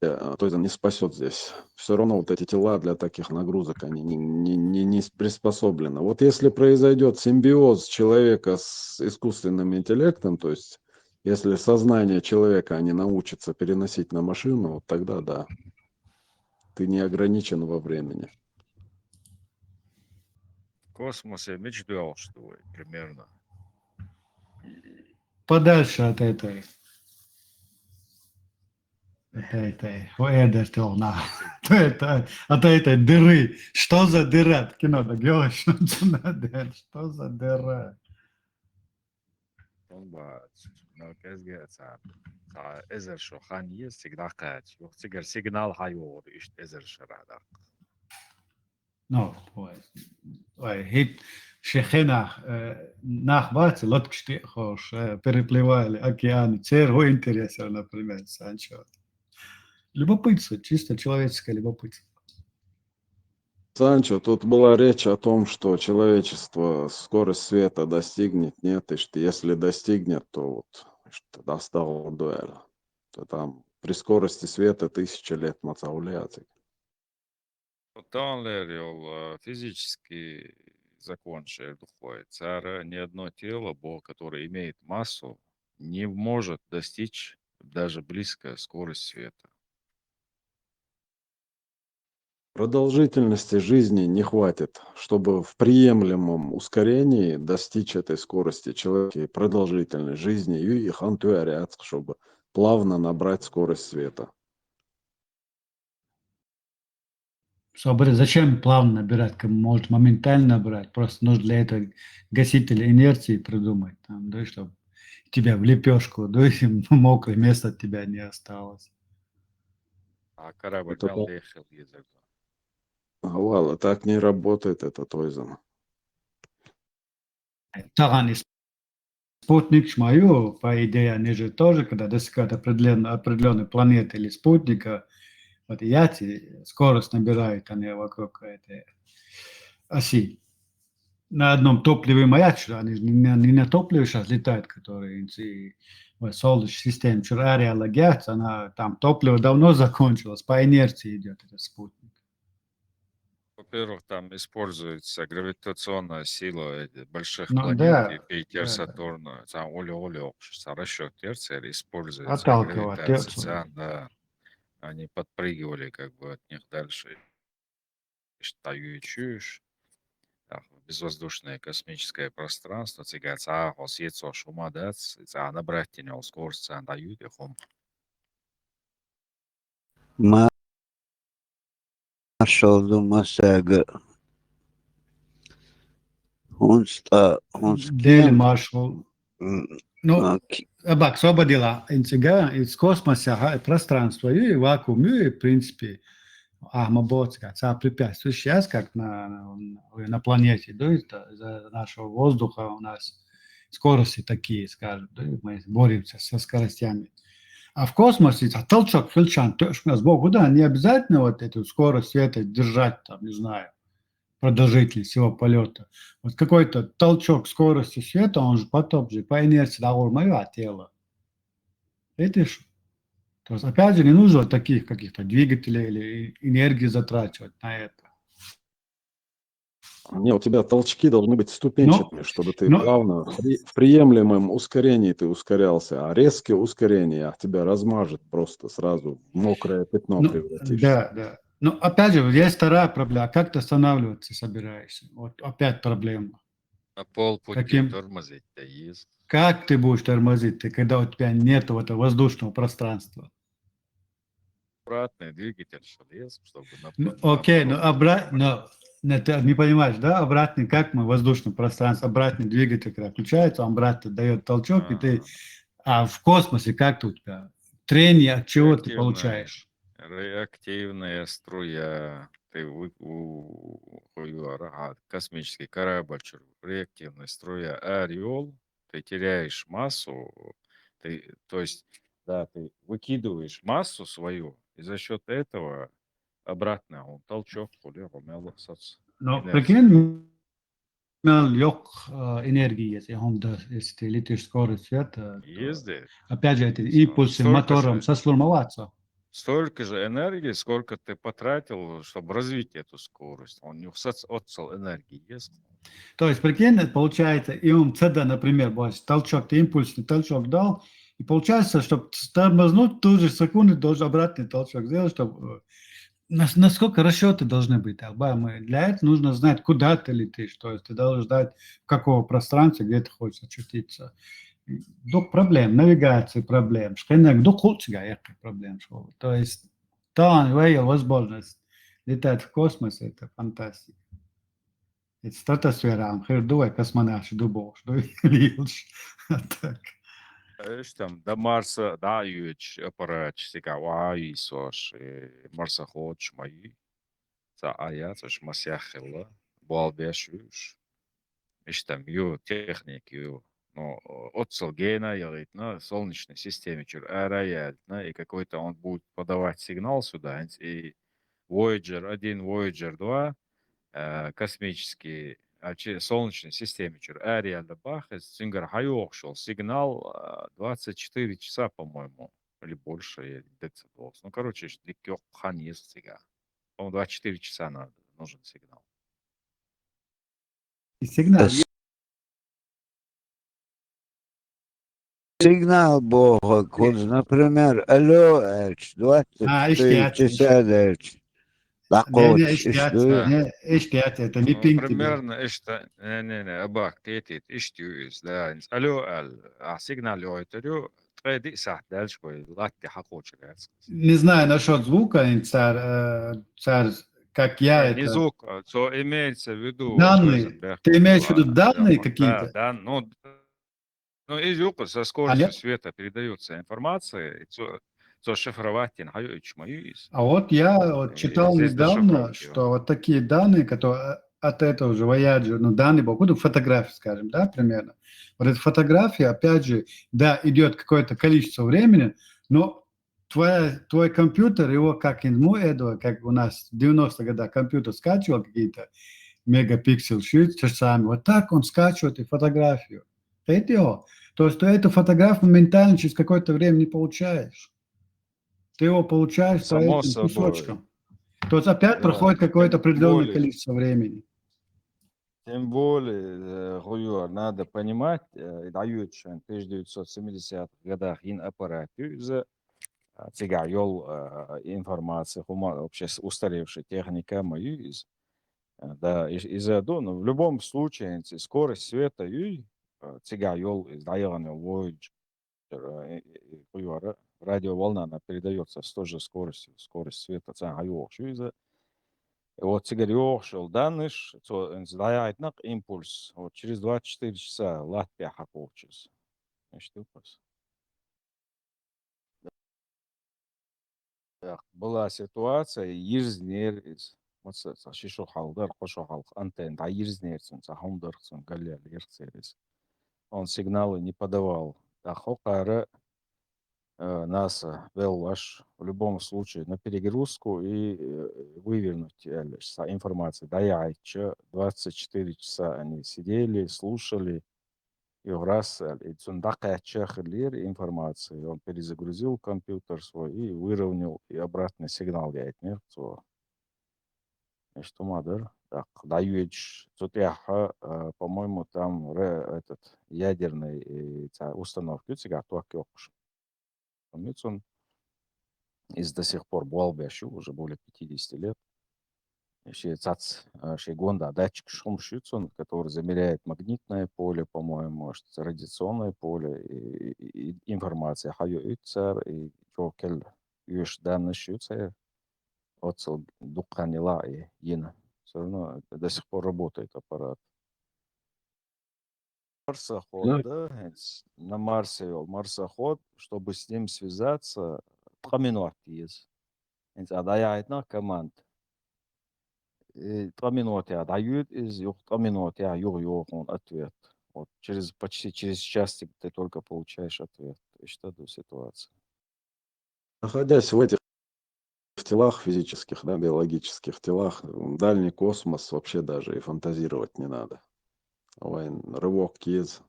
то есть не спасет здесь. Все равно вот эти тела для таких нагрузок, они не приспособлены. Вот если произойдет симбиоз человека с искусственным интеллектом, то есть если сознание человека они научатся переносить на машину, вот тогда да, ты не ограничен во времени. В космосе мечтал, что ли, примерно. Подальше от этой от этой дыры. Что за дыра? Кино, да, что за дыра? Эзер шохан есть, всегда кать. Цигар сигнал хайор, ишь эзер шарада. Ну, хит шехена нахватит, лодка штихош, переплывали океаны. Церго интересно, например, Санчо. Любопытство, чисто человеческое любопытство. Санчо, тут была речь о том, что человечество скорость света достигнет, нет, и что если достигнет, то вот тогда стало дуэль. То там при скорости света 1000 лет мацауляций. Тонлер физический закон духовой. Царь ни одно тело, которое имеет массу, не может достичь даже близко скорости света. Продолжительности жизни не хватит, чтобы в приемлемом ускорении достичь этой скорости человека продолжительной жизни и хантуарят, чтобы плавно набрать скорость света. Зачем плавно набирать, может моментально набирать, просто нужно для этого гаситель инерции придумать, там, да, чтобы тебя в лепешку, да, и мокрое место от тебя не осталось. А корабль Это мел так. ехал язык. Вала, так не работает этот ойзан. Таган спутник шмаю, по идее, они же тоже, когда достигают определенной планеты или спутника, вот яти, скорость набирают они вокруг этой оси. На одном топливе маячат, они же не на топливе сейчас летают, которые в Солнечной системе. Вчера ареала гяц, она там топливо давно закончилось, по инерции идет этот спутник. Во-первых, там используется гравитационная сила больших Ну планет, да, Юпитер, да, Сатурн, там Оле-Оле, расчет Терцер, используется отталкивает гравитация, Терцию. да. Они подпрыгивали как бы от них дальше. Штаю и чуешь. Безвоздушное космическое пространство, цигаться, осецо, шумадец, набрать скорость, дают их. Marshall Masaga. Дели маршал. Ну, Окей. Абак, освободила интега из космоса пространство и вакуум, и, в принципе, Ахмабодска, препятствие. Сейчас, как на планете, да, из-за нашего воздуха у нас скорости такие, скажем, да, мы боремся со скоростями. А в космосе толчок хильчан, то есть у нас Богу, да, не обязательно вот эту скорость света держать, там, не знаю, продолжительность всего полета. Вот какой-то толчок скорости света, он же потом же по инерции мое тело. Видишь? То есть, опять же, не нужно таких каких-то двигателей или энергии затрачивать на это. Не, у тебя толчки должны быть ступенчатыми, чтобы ты но- плавно, в приемлемом ускорении ты ускорялся, а резкие ускорения тебя размажет просто сразу в мокрое пятно Ну, превратишься. да. Но опять же, есть вторая проблема. А как ты останавливаться собираешься? Вот опять проблема. На полпути Каким? тормозить-то есть. Как ты будешь тормозить, когда у тебя нет этого воздушного пространства? Обратный двигатель, что лез, чтобы Окей, но ты не понимаешь, да, обратный, как мы в воздушном пространстве, обратный двигатель, когда включается, он обратно дает толчок, а в космосе как ты у тебя? Трение от чего ты получаешь? Реактивная струя. Ты космический корабль, реактивная струя, ореол, ты теряешь массу, то есть, да, ты выкидываешь массу свою, и за счет этого обратно он толчок, Но инерция. прикинь, лег энергии, если ты летишь скорость света, Ездит. опять же, эти импульсы Столько мотором же. сосформоваться. Столько же энергии, сколько ты потратил, чтобы развить эту скорость. Он не отцел энергии есть. То есть, прикинь, получается, и он ЦД, например, толчок, ты импульсный толчок дал, и получается, чтобы тормознуть, ту же секунду должен обратный толчок сделать, чтобы... Насколько расчеты должны быть? Для этого нужно знать, куда ты летишь, то есть ты должен знать, в какого пространства, где ты хочешь очутиться. Дух проблем, навигации проблем, дух проблем. То есть, твоя возможность летать в космосе, это фантастика. Это стратосфера, хердуя космонавт, дубош, лилш. Так. Там до Марса дають апарат, цікавий, сош, марсоход, шмаї. Це ж масяхила, балбешуш. Там ю техники, ну, от Солгена, на Солнечной системе, и какой-то он будет подавать сигнал сюда, и Voyager 1, Voyager 2, космический, Солнечной системе, реально бах, Сингар Хайокшел, сигнал 24 часа, по-моему, или больше, ну, короче, хан есть сигнал. По-моему, 24 часа нужен сигнал. И сигнал. Сигнал Бога, например, алло, 24 часа дальше. Это не пинг тебе. Примерно, абак, да, алло, сигнал, треди сах дальше, латти хакочек. Не знаю насчет звука, царь как я Не это... звук, то имеется в виду... Данные. Ты имеешь в виду данные Да, какие-то? да, ну, из звука со скоростью света передается информация, то шифровать не из. А вот я вот читал Здесь недавно, дешифровки. что вот такие данные, которые от этого же Voyager, ну, данные по поводу фотографий, скажем, да, примерно. Вот эта фотография, опять же, да, идет какое-то количество времени, но твой компьютер, его как этого, как у нас в 90-х годах компьютер скачивал какие-то мегапиксель часами, вот так он скачивает и фотографию. Это то есть ты эту фотографию моментально через какое-то время не получаешь. Ты его получаешь по Само этим собой. кусочкам. То есть опять Да, проходит какое-то определенное более. количество времени. Тем более, Хуюар, надо понимать, дают в 1970-х годах аппараты за цигайол информации, вообще устаревшая техника мою да, из-за этого, но в любом случае скорость света и цигайол из Дайана Voyager, радиоволна, она передается с той же скоростью, скорость света, вот теперь шел данныш, то сдает импульс. Вот через 24 часа Латвия получится. Была ситуация, Ирзнер из шишо халдар, хошо халк, антенн, а Ирзнер, хундар, галер, он сигналы не подавал. Хокара НАСА вел ваш в любом случае на перегрузку и вывернуть информацию. Да, я 24 часа они сидели, слушали, и раз информацию. Он перезагрузил компьютер свой и выровнял, и обратный сигнал я отнес. Что мадер? Так, даю тут я, по-моему, там этот ядерный установки, цигар, он из до сих пор Буалбящу, уже более 50 лет. Гонда, датчик Шумшицун, который замеряет магнитное поле, по-моему, радиационное поле, и информация. Хаю Ицер и Джокель Юш данные Шицер, Оцел Дуканила и Ина. Все равно до сих пор работает аппарат. Марсоход, да, на Марсе вел марсоход, чтобы с ним связаться, 3 минуты есть. А даяет команд. 3 минуты дают из 3 минуты он ответ. Вот почти через час ты только получаешь ответ. И что до ситуации? Находясь в этих телах физических, да, биологических телах, дальний космос вообще даже и фантазировать не надо. Рывок есть.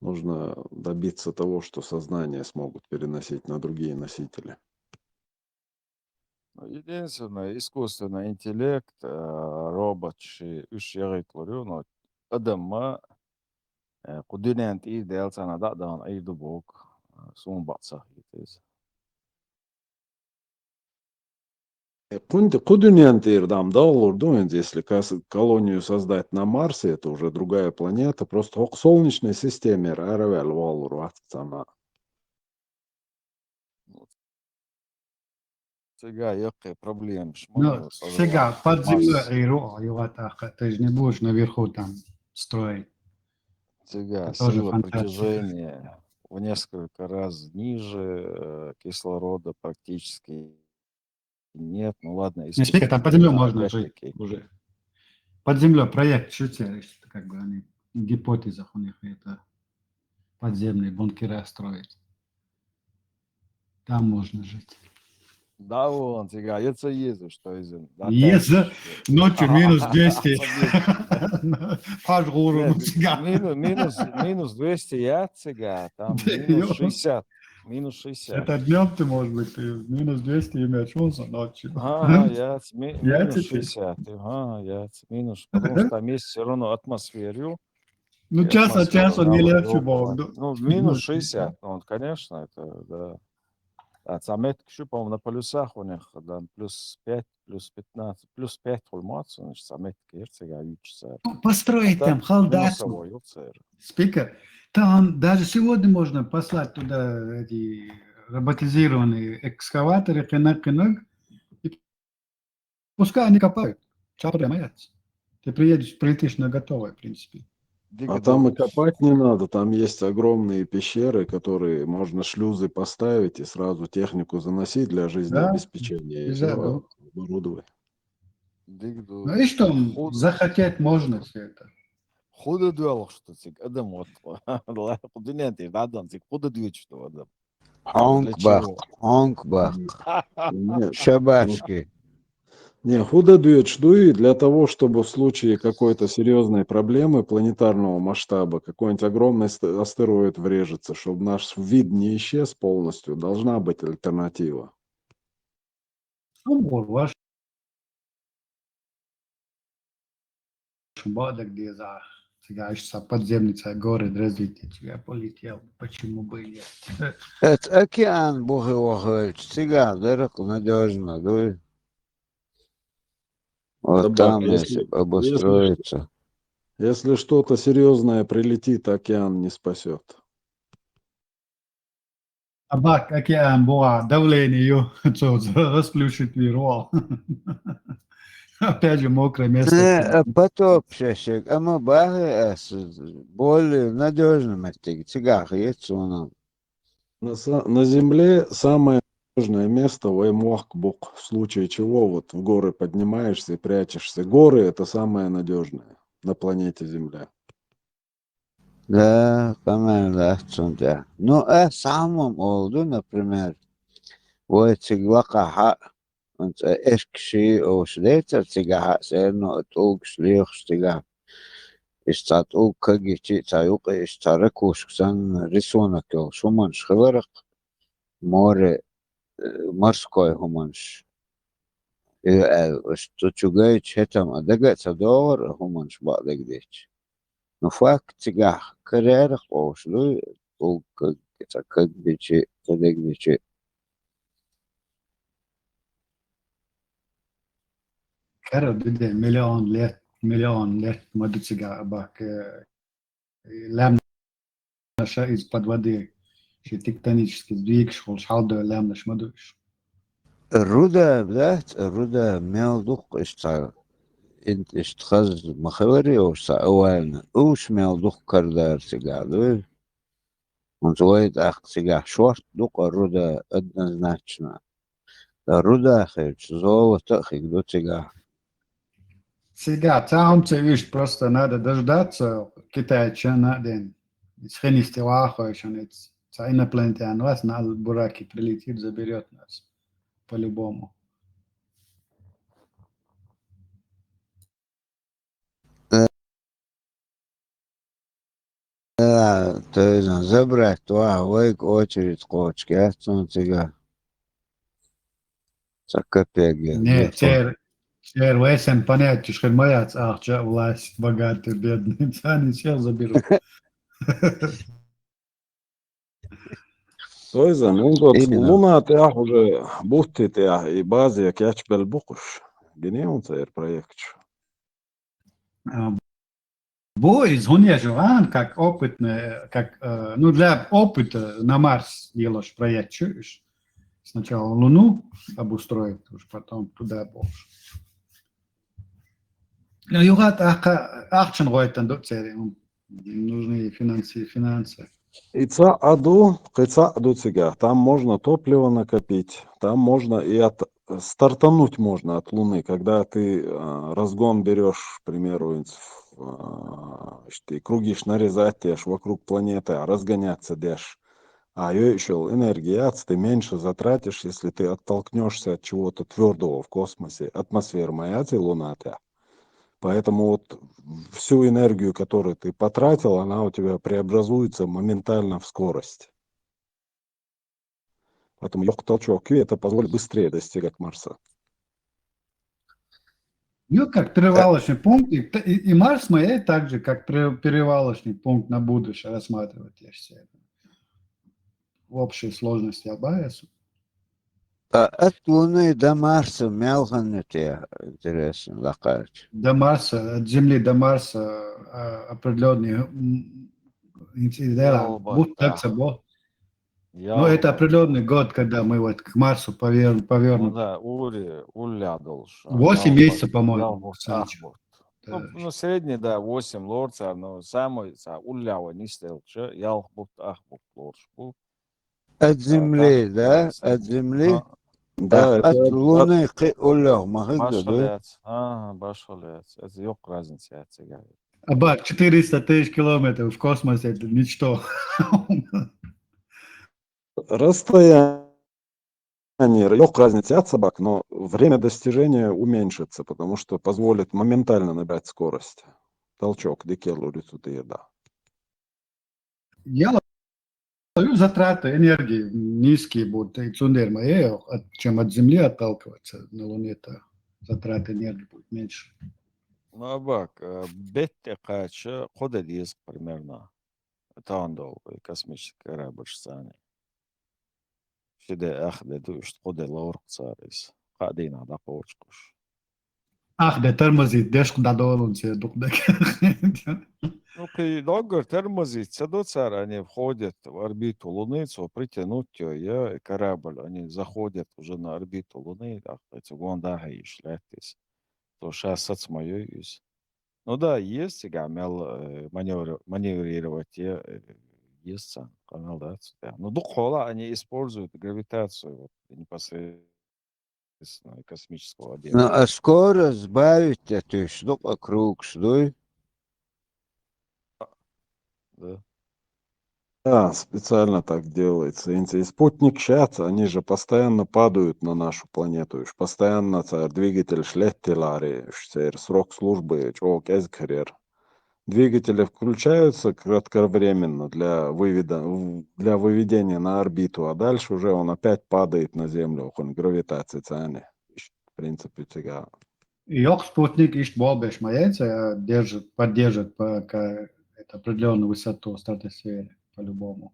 Нужно добиться того, что сознание смогут переносить на другие носители. Единственное, искусственный интеллект, робот, но адамма кудинент и делсана дадан айдубок сум батсахитез. Кудунянтирдам доллар, если колонию создать на Марсе, это уже другая планета, просто в Солнечной системе Аравель Валур цена. Сега якая проблема. Ну, сега под землей ты же не будешь наверху там строить. Сега тоже сила фантастика. притяжения в несколько раз ниже, кислорода практически нет. Ну ладно, Не, там под землей можно опять-таки. жить уже. Под землей проект Швейцарии, как бы они в гипотезах у них это подземные бункера строить. Там можно жить. Да, вон, сега, это есть, что из Есть, ночью минус 200. Пожгуру, минус 200 я, сега, там минус 60. Минус 60. Это днем ты, может быть, ты минус 200 имеешь, ночью. Ага, я минус теперь. 60. Ага, я минус, потому что там есть все равно атмосферу. Ну, час от часу не легче было. Ну, минус 60, ну, конечно, это, да. А заметки, по-моему, на полюсах у них, да, плюс 5, плюс 15, плюс 5 хульмацию, значит, заметки, я учится. Построить там халдат. Спикер. Там даже сегодня можно послать туда эти роботизированные экскаваторы, Пускай они копают. Чего прямаяться? Ты прилетишь на готовое, в принципе. А там и копать не надо, там есть огромные пещеры, которые можно шлюзы поставить и сразу технику заносить для жизнеобеспечения и Безаду. оборудовать. Ну и что, захотеть можно все это. خود دو что цик адам вот الله الدنيا انت بعد цик خود دو что адам Хонкбак, Нет, шабашки. не, худо дует для того, чтобы в случае какой-то серьезной проблемы планетарного масштаба какой-нибудь огромный астероид врежется, чтобы наш вид не исчез полностью, должна быть альтернатива. Ну, ваш бадок, где за тягаешься подземница, горы, развитие тебя полетел. Почему бы и нет? Это океан Буховых, цыган, дырок надежно, да? Вот Табак, там, если- если обустроиться. Если что-то серьезное прилетит, океан не спасет. Табак, океан, боа, давление, расплющит вирвал. Опять же, мокрое место. Потоп шешек, а мы баги более надежным цыгах есть у нас. На Земле самое надежное место Ваймуахкбук, в случае чего вот в горы поднимаешься и прячешься. Горы — это самое надежное на планете Земля. Да, камера, да. Ну, самым oldu, например, вот цыглака, он эшкши, о шлейцер цыгаха, сэрно, отулк, шлих, цыгах. Истат улк, кагичи, цаюк, истарек, ушксан, рисунок, шуманш, хварак, море, морской хуманш. Что чугай, четам, адагаться доллар, хуманш, бадагдич. Ну, факт, цыгах, карьерах, ошлю, улк, как бичи, кадагдичи. Кара биде миллион лет мадуцига бак лямна из-под воды. Тектонический сдвиг, шалда лямна шмадуш. الرودة بذات الرودة ميلدوق اشتا انت اشتخذ مخوري وشتا اوالنا اوش ميلدوق كردار تقعدو ونزويد اخ تقع شورت دوق الرودة ادنا значна. الرودة اخير زو تأخيك دو تقع. Сега, там видишь, просто надо дождаться китайча на день. Схенисти лахаешь, инопланетян, вас на бураки прилетит, заберет нас. По-любому. То есть забрать твоя вейк очередь кочки, а что тяга. Сакапеги. Нет, теперь весен понятие, что моя ахча власть богатый, бедный, они всех заберут. Toisa, mingot Именно. luna teah уже buhti teah и бази кяч белбукуш. Генеун цейр проект. Бой, звоня Жован, как опытный, как, ну, для опыта на Марс делаешь проект, чуешь? Сначала Луну обустроить, уж потом туда больше. Ну, югат ахчен ройтан до цели, нужны финансы. Кыца аду цыга. Там можно топливо накопить, там можно и стартануть можно от Луны, когда ты разгон берешь, к примеру, ты кругиш нарезать тешь вокруг планеты, а разгоняться дешь. А еще энергия, ты меньше затратишь, если ты оттолкнешься от чего-то твердого в космосе, атмосфера моя, Луна. Поэтому вот всю энергию, которую ты потратил, она у тебя преобразуется моментально в скорость. Поэтому толчок это позволит быстрее достигать Марса. Ну, как перевалочный пункт, и Марс моей так же, как перевалочный пункт на будущее рассматривать, я считаю. В общей сложности Абаясу. От Луны до Марса мелконете, интересно, лакач. До Марса, от Земли до Марса определенные идеи, будут так собой. Но это определенный год, когда мы вот к Марсу Ну повернут. да, Уля должен. 8 месяцев, по-моему, Санчо. Ахбот. Да. Ну, средний, да, 8 лорца, но самый, Улява не стелча, Ялхбут, Ахбут, лорш. От Земли, да? От Земли? Да, От это Луны Улег, махыга, да? Башалец. Башалец. Это yok разница, я тебе говорю. Абак, 400 тысяч километров в космосе – это ничто. расстояние легкая разница от собак, но время достижения уменьшится, потому что позволит моментально набрать скорость. Толчок, декелу рецу еда. Я ловлю затраты энергии низкие будут, и цундерма, чем от Земли отталкиваться на Луне-то затраты энергии будет меньше. Ну, бак, бетте кача, хода диск примерно. Тандол, космический корабль Сани. Шиде ахде душ, хода лорк царис. Хадина да почкуш. Ах, der тормозит, дешку дадол он себе дукдек. Ну, при долгор тормозить, они входят в орбиту Луны, притянуть ее, и корабль, они заходят уже на орбиту Луны, так, эти гондага и шлятись. То сейчас сацмаюсь. Ну да, есть гамел маневрировать, есть канал, да. Но духола они используют гравитацию вот, непосредственно космического объекта. Ну, а скоро сбавить эту штуку вокруг, что? Да. Да, специально так делается. И спутник щас, они же постоянно падают на нашу планету. Постоянно двигатель шлеттилари, срок службы, карьер. Двигатели включаются кратковременно для выведения на орбиту, а дальше уже он опять падает на Землю, он гравитации цены. В принципе, всегда. Йог спутник ищет болбеш маяца, поддержит пока это определенную высоту стратосферы по-любому.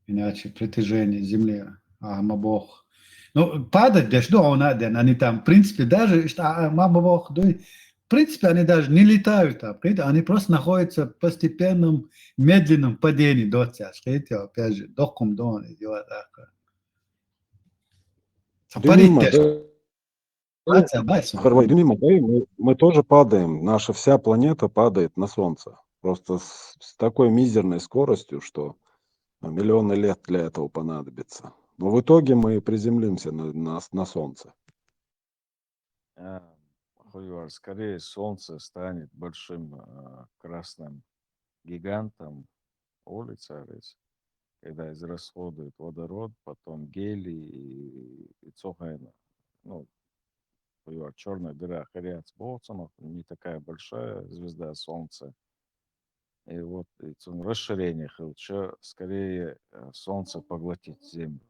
Иначе притяжение Земли, мабох. Ну, падать дождь, он один, они там, в принципе, даже, мабох, в принципе, они даже не летают там, они просто находятся в постепенном, медленном падении до царя. Опять же, доком дон идет. Мы тоже падаем, наша вся планета падает на Солнце. Просто с такой мизерной скоростью, что миллионы лет для этого понадобится. Но в итоге мы приземлимся на Солнце. Скорее Солнце станет большим красным гигантом, улица, когда израсходует водород, потом гелий и цохайна. Ну, черная дыра Хариац Болцанов, не такая большая звезда Солнца. И вот расширение Хилча, скорее Солнце поглотит Землю.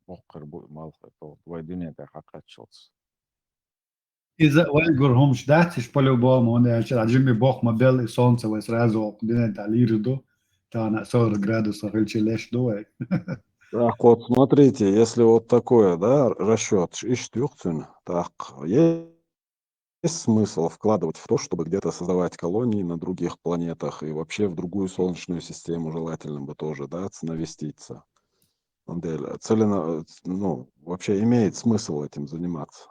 Мохкар будет малха, то двойдуня так окачивался. Из-за Вайгургум ждать, по-любому, он Джимми Бог мобил и Солнце вы сразу лирду, то на 40 градусов или лишь дует. Так вот, смотрите, если вот такое, да, расчет, так, есть смысл вкладывать в то, чтобы где-то создавать колонии на других планетах и вообще в другую Солнечную систему желательно бы тоже, да, навеститься. Вообще имеет смысл этим заниматься.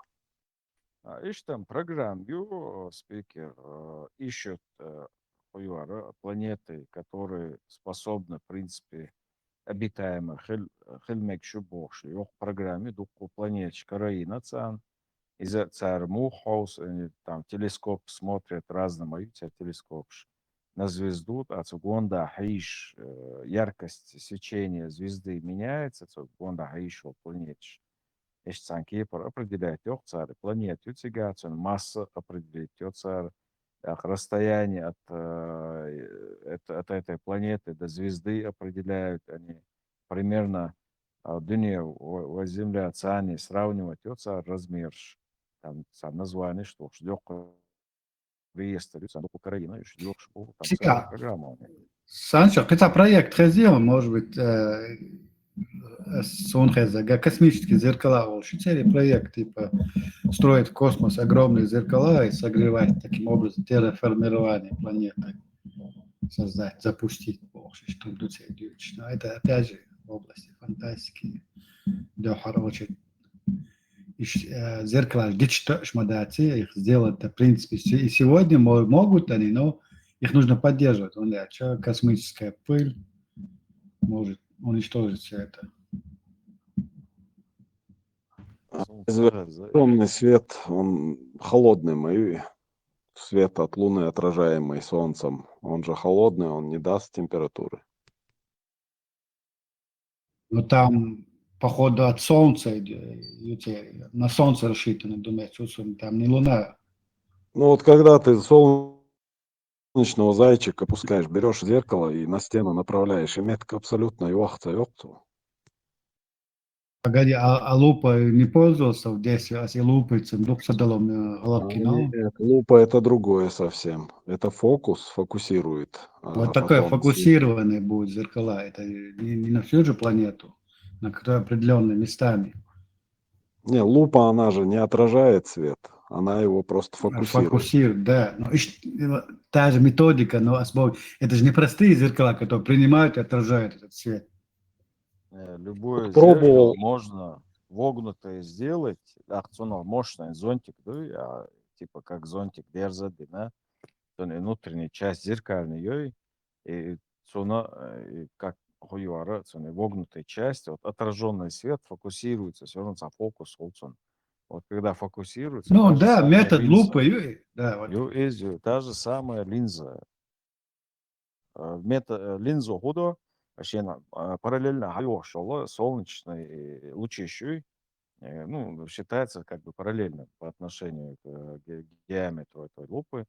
Ищ там программу, спикер, ищут планеты, которые способны, в принципе, обитаемы. Хельмекшу бошли. В программе дуку планеточка Раина цан. Из-за царь Мухаус, там телескоп смотрят разные мои телескоп на звезду, а цугонда хаиш, яркость свечения звезды меняется, цугонда хаиш в планете. Эшцанкипер определяет царь планету цигацию, масса определяет царь, расстояние от этой планеты до звезды определяют они примерно Дуния Земля цани сравнивать царь размер там название что ждёк реестр сандук Украина и ждёк там программа. Санчо, это проект хотел, может быть, Сонхеза, космические зеркала, серия проект, типа, строить в космос огромные зеркала и согревать таким образом терраформирование планеты, создать, запустить, что это опять же, области фантастики. Да, хороший. Зеркала дичь модации, их сделать, в принципе, и сегодня могут они, но их нужно поддерживать. Космическая пыль может уничтожить все это. Изолационный свет, он холодный, мой свет от Луны, отражаемый Солнцем, он же холодный, он не даст температуры. Но там, походу, от Солнца, на Солнце рассчитано, думаю, там не Луна. Ну вот когда ты солнечного зайчика пускаешь, берешь зеркало и на стену направляешь, и метка абсолютно ёхта. Погоди, а лупа не пользовался в детстве, а если лупается, вдруг задалом головки, но... Нет, лупа это другое совсем. Это фокусирует. Вот такое фокусированное будет зеркала. Это не на всю же планету, на определенными местами. Не, лупа, она же не отражает свет, она его просто фокусирует. Фокусирует, да. Но та же методика, но это же не простые зеркала, которые принимают и отражают этот свет. Любое Пробовал. зеркало можно вогнутое сделать, мощный зонтик, да, типа как зонтик держады, да, внутренняя часть зеркальная, и как хуюара, вогнутая часть, вот отраженный свет фокусируется, все равно фокус, вот когда фокусируется, Ну та же да, самая метод линза. лупы, да, вот. Та же самая линза. Линзу худо, параллельно солнечный лучищий, ну, считается как бы параллельно по отношению к диаметру этой лупы.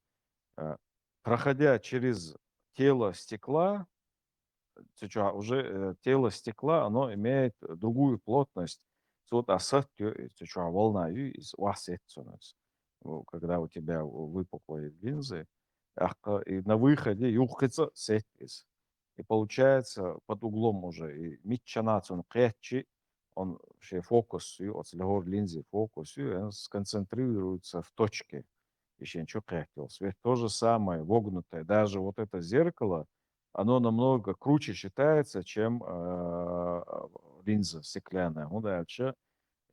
Проходя через тело стекла, уже тело стекла, оно имеет другую плотность. Волна из когда у тебя выпуклые линзы, и на выходе юхается сетис. И получается под углом уже и митчанацун кэтчи, он вообще фокус, от линзы фокус, он сконцентрируется в точке. Еще ничего кэтил. Свет то же самое, вогнутое. Даже вот это зеркало, оно намного круче считается, чем линза стеклянная. Ну, дальше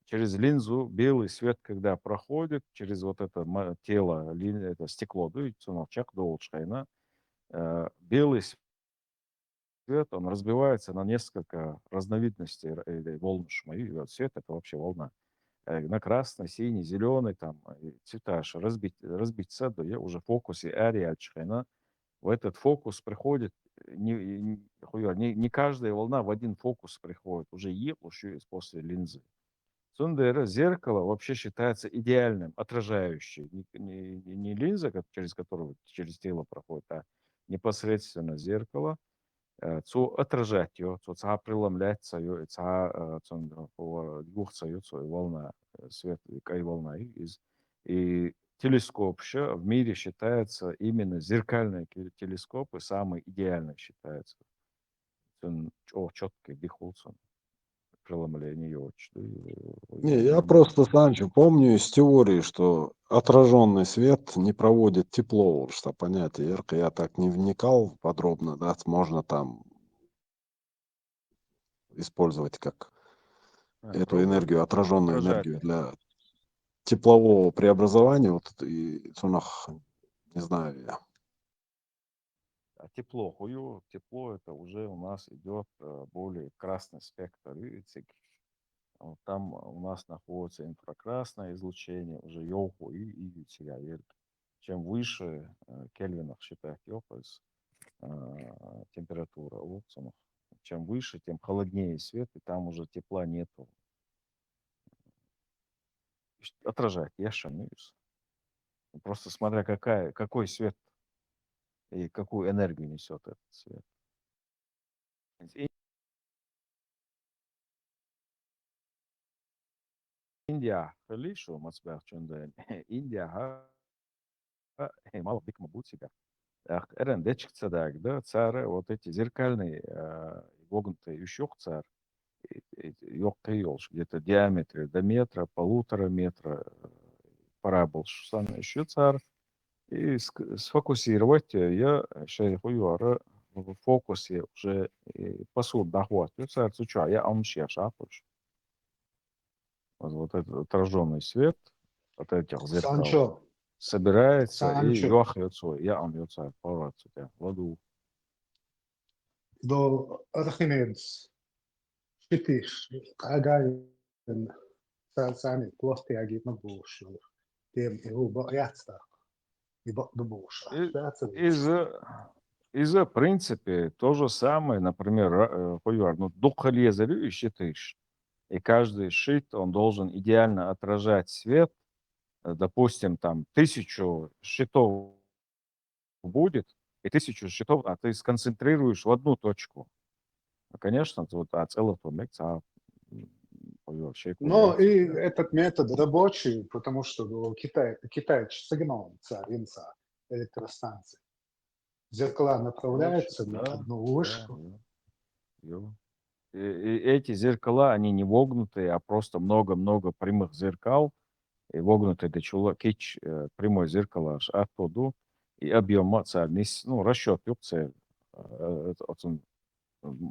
через линзу белый свет, когда проходит через вот это тело, это стекло, белый свет, он разбивается на несколько разновидностей волн шмаи. Свет — это вообще волна. На красный, синий, зеленый, там, цвета аж разбить саду, уже в фокусе ариачхайна. В этот фокус приходит, не каждая волна в один фокус приходит, уже после линзы. Сундера зеркало вообще считается идеальным, отражающим. Не линза, через которую через тело проходит, а непосредственно зеркало. Отражать ее, преломлять ее, волна, свет, волна. И телескоп еще в мире считается именно зеркальные телескопы самый идеальный считается. Четкий дихулсон. Преломление. Не, я просто, Санчо, помню из теории, что отраженный свет не проводит тепло, что понятие ярко. Я так не вникал подробно, да, можно там использовать как эту энергию, отраженную энергию для теплового преобразования, вот и цунах, не знаю я. А тепло это уже у нас идет более красный спектр. Вот там у нас находится инфракрасное излучение, уже йоху и сигаретки. Чем выше кельвинах считать температура, чем выше, тем холоднее свет, и там уже тепла нету. Отражать, я шамюсь. Просто смотря какой свет и какую энергию несет этот свет. Индия, Фелишу, Мацберчунда, Индия, мало бик мабуть себя. Эрендечк цадак, да, цары, вот эти зеркальные, вогнутые еще цар, где-то диаметре до метра, 1,5 метра, парабол, еще цар, и сфокусировать я шейху юара в фокусе уже посуд доход. Я омшеш, вот этот отраженный свет от этих зеркал Санчо, собирается и Санчо, ёхается, я омьется, поворачивается, тебя воду. до Архимедс, Шитиш, Агай, Сани, Кости, Агит на Буш, тем его боятся, и Буш. Из-за принципе то же самое, например, ну, духалезерю и щитыш. И каждый шит, он должен идеально отражать свет. Допустим, там 1000 щитов будет, и 1000 щитов, а ты сконцентрируешь в одну точку. Ну, конечно, тут целых вообще Но и этот метод рабочий, потому что Китай сигнал царинца электростанции. Зеркала направляются на да, одну вышку. И эти зеркала, они не вогнутые, а просто много-много прямых зеркал. И вогнутые до чула кич прямое зеркало аж оттуда. И объем ну, расчет юкция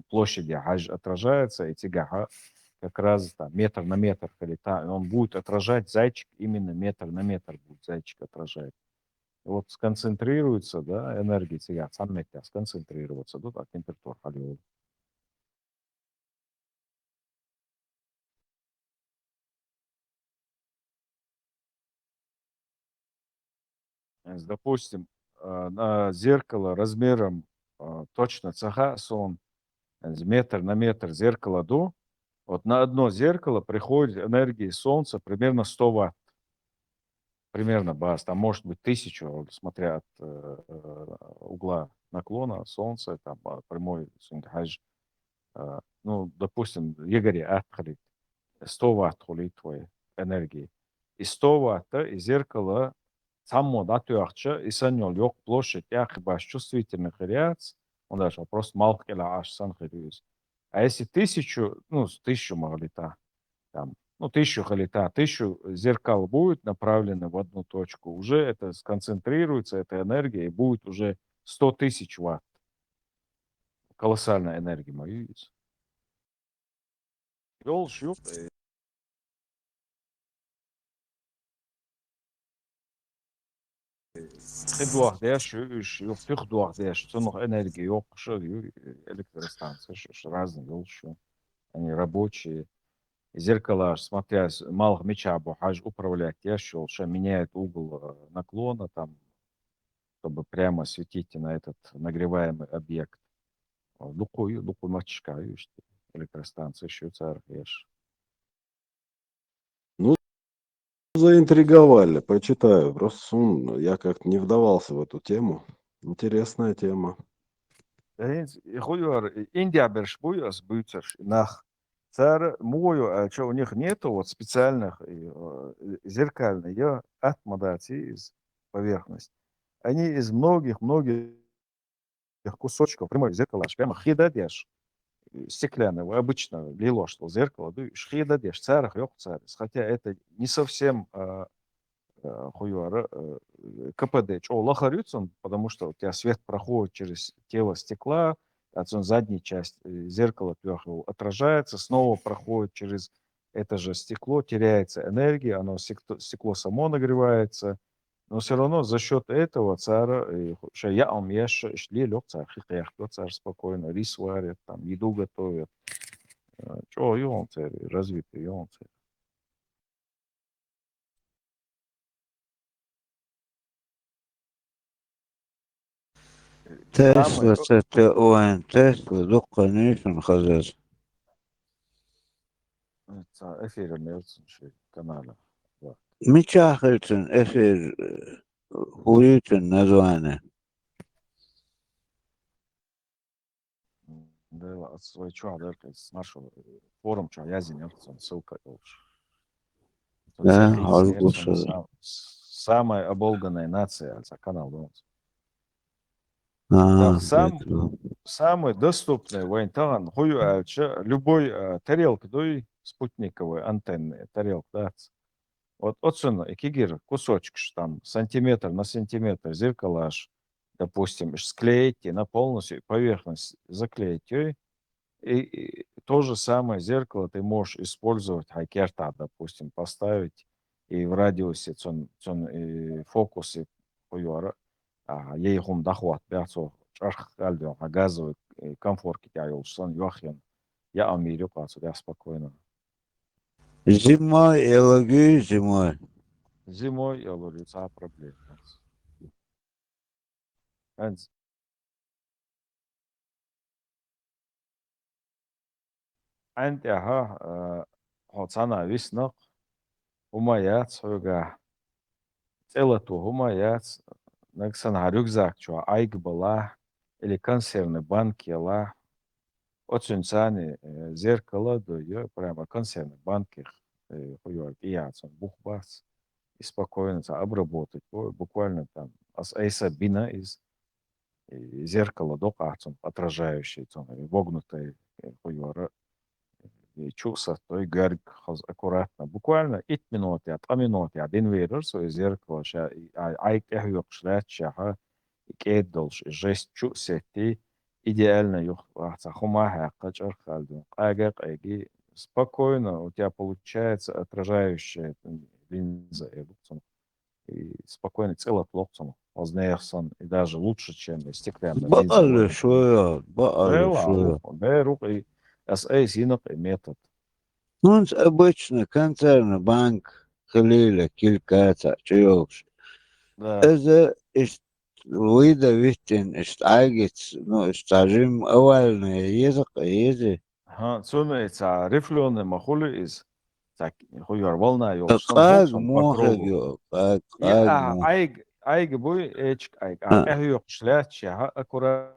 площади отражается, и тяга как раз там, метр на метр, он будет отражать зайчик, именно метр на метр будет зайчик отражать. И вот сконцентрируется, да, энергия тяга, сам метр, сконцентрироваться, да, так, температура халио. Допустим, на зеркало размером точно цеха сон, метр на метр зеркало до, вот на одно зеркало приходит энергии солнца примерно 100 ватт. Примерно бас, там может быть 1000, смотря от угла наклона солнца, там прямой, ну, допустим, егоре отхалит, 100 ватт хулит твоей энергии. И 100 ватта, и зеркало само да тюахча, и саньол yok площадь, баш чувствительных реакций, он даже вопрос малкела аж сан хириюз. А если 1000, ну, 1000 магалита, там, ну, 1000 халита, 1000 зеркал будет направлены в одну точку, уже это сконцентрируется, эта энергия, и будет уже 100 000 ватт. Колоссальная энергия, мою. Yol şu, خدوة داش يفتح دوار داش ценных энергии yok электростанции разные yol şu. Они рабочие. Зеркала, смотря с малых меча бухаж управлять, я шел, что меняет угол наклона там, чтобы прямо светить на этот нагреваемый объект. Лукой мачка, электростанция Швейцар, ешь. Ну, заинтриговали, почитаю. Просто я как-то не вдавался в эту тему. Интересная тема. Индия бершбуяс бютер нах. Царь мою, что у них нету вот специальных зеркальных атмодаций из поверхности. Они из многих кусочков прямой зеркала, прямо хидадеш, стеклянного, обычно лило, что зеркало, хидадеш, царах, хотя это не совсем хуюара КПД, лохарюцин, потому что у тебя свет проходит через тело стекла, задняя часть зеркала отражается, снова проходит через это же стекло, теряется энергия, оно стекло само нагревается, но все равно за счет этого царь, царь спокойно, рис варят, там, еду готовят. Чего, он царь, развитый, он царь. Тесла, Тесла, дукка нишен хазар. Эфир канала. Мичахельцен, эфир, хуютен название. Да, свой чувак, с нашего форума, я зенерцем, ссылка. Да, самая оболганная нация, за канал. А, Самый доступный воентаган, любой тарелка, спутниковой антенны, тарелка, да. Вот отсюда, кигир, кусочек, там, сантиметр на сантиметр, зеркало аж, допустим, склеить и на полностью поверхность заклеить ее. И то же самое зеркало ты можешь использовать хайкерта, допустим, поставить и в радиусе фокусе ейхум дахват бяцо чарх альдо газовый комфорт китайолсан юахин. Я амирю пацу, я спокойно. Зимой, я ловлю зимой. Зимой я ловлю проблем. أنت ها هوتسانا виснок умаяц хойга целоту умаяц наксана рюкзак чуа айг была или консервные банки ла очень цани зеркало да прямо консервные банки хуёр пияц бухбас и спокойно обработать буквально там эйса бина из зеркала дока отражающий вогнутый хуёр чуса, то и гарик аккуратно. Буквально 5 минут, 3 минут, один верер, свое зеркало, айк эхюк шлят, шаха, и кейт долш, жесть чусети, идеально юх, хума качар халду, агак, аги, спокойно, у тебя получается отражающая линза, и спокойно целый локцом, позднеерсон, и даже лучше, чем стеклянная линза. Большое. Рук и синок и метод. Ну, обычно концерн банк халиля килькаца чуёвш. Да. Это выйда вистин агец, ну, скажем, овальный язык, язык. Цунается рифленый махули из так хуяр волна Как ёлсон по может, кругу. как Айг буй эчк айг. Эхюк шляча аккуратно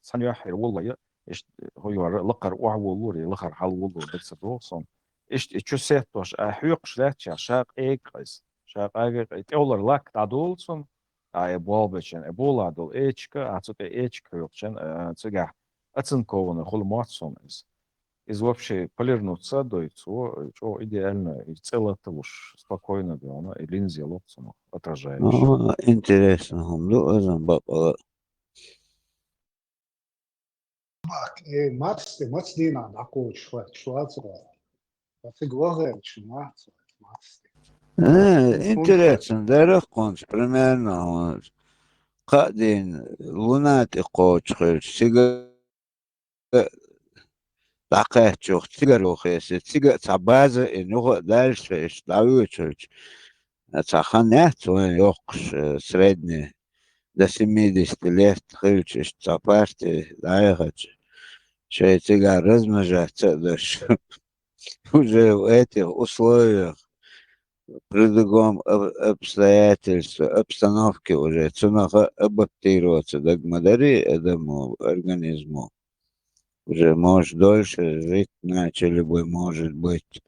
саняхир والله إيش هو لقر وعولوري لقر حلولور بس دوسون إيش تشوسيتوش أحيق شلاتشا شاق إيكس شاق إيك تقولر لك تعدولسون بوالبشن بولا دول إيشكا أتوك إيشكا يوكشن تجاه أتنكون خل ماتسون из вообще полирнуться дойцу, что идеально, и целое уж спокойно, да, она и линзы лопцом отражающая. Интересно, баба. Bak, maç değil abi. Ako şuat. Pati глаза начинаются. Интересно, дорог он примерно он قاعدين لوناتي قوش خير سيجا دقيقة شوخ سيجا روخيس سيجا تعبازة إنه دالش إيش دعويتش تعخنات وين يوقش سريدني до 70 лет хыльчиш цапашти даехач что тебя размножаться дальше уже в этих условиях при другом обстоятельстве обстановке уже цунаха адаптироваться к мадари этому организму уже может дольше жить начали бы может быть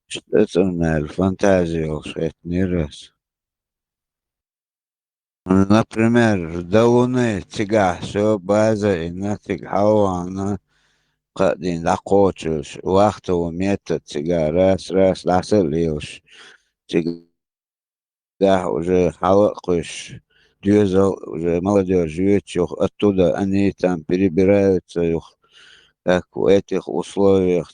что-то на фантазию что это не раз. Например, до Луны тяга, все база и нафиг она قاعدين لقوتش وقت وميتة تيجا راس لاسليوش تيجا уже халакуш дюзел уже молодежь ючих оттуда они там перебираются их как в этих условиях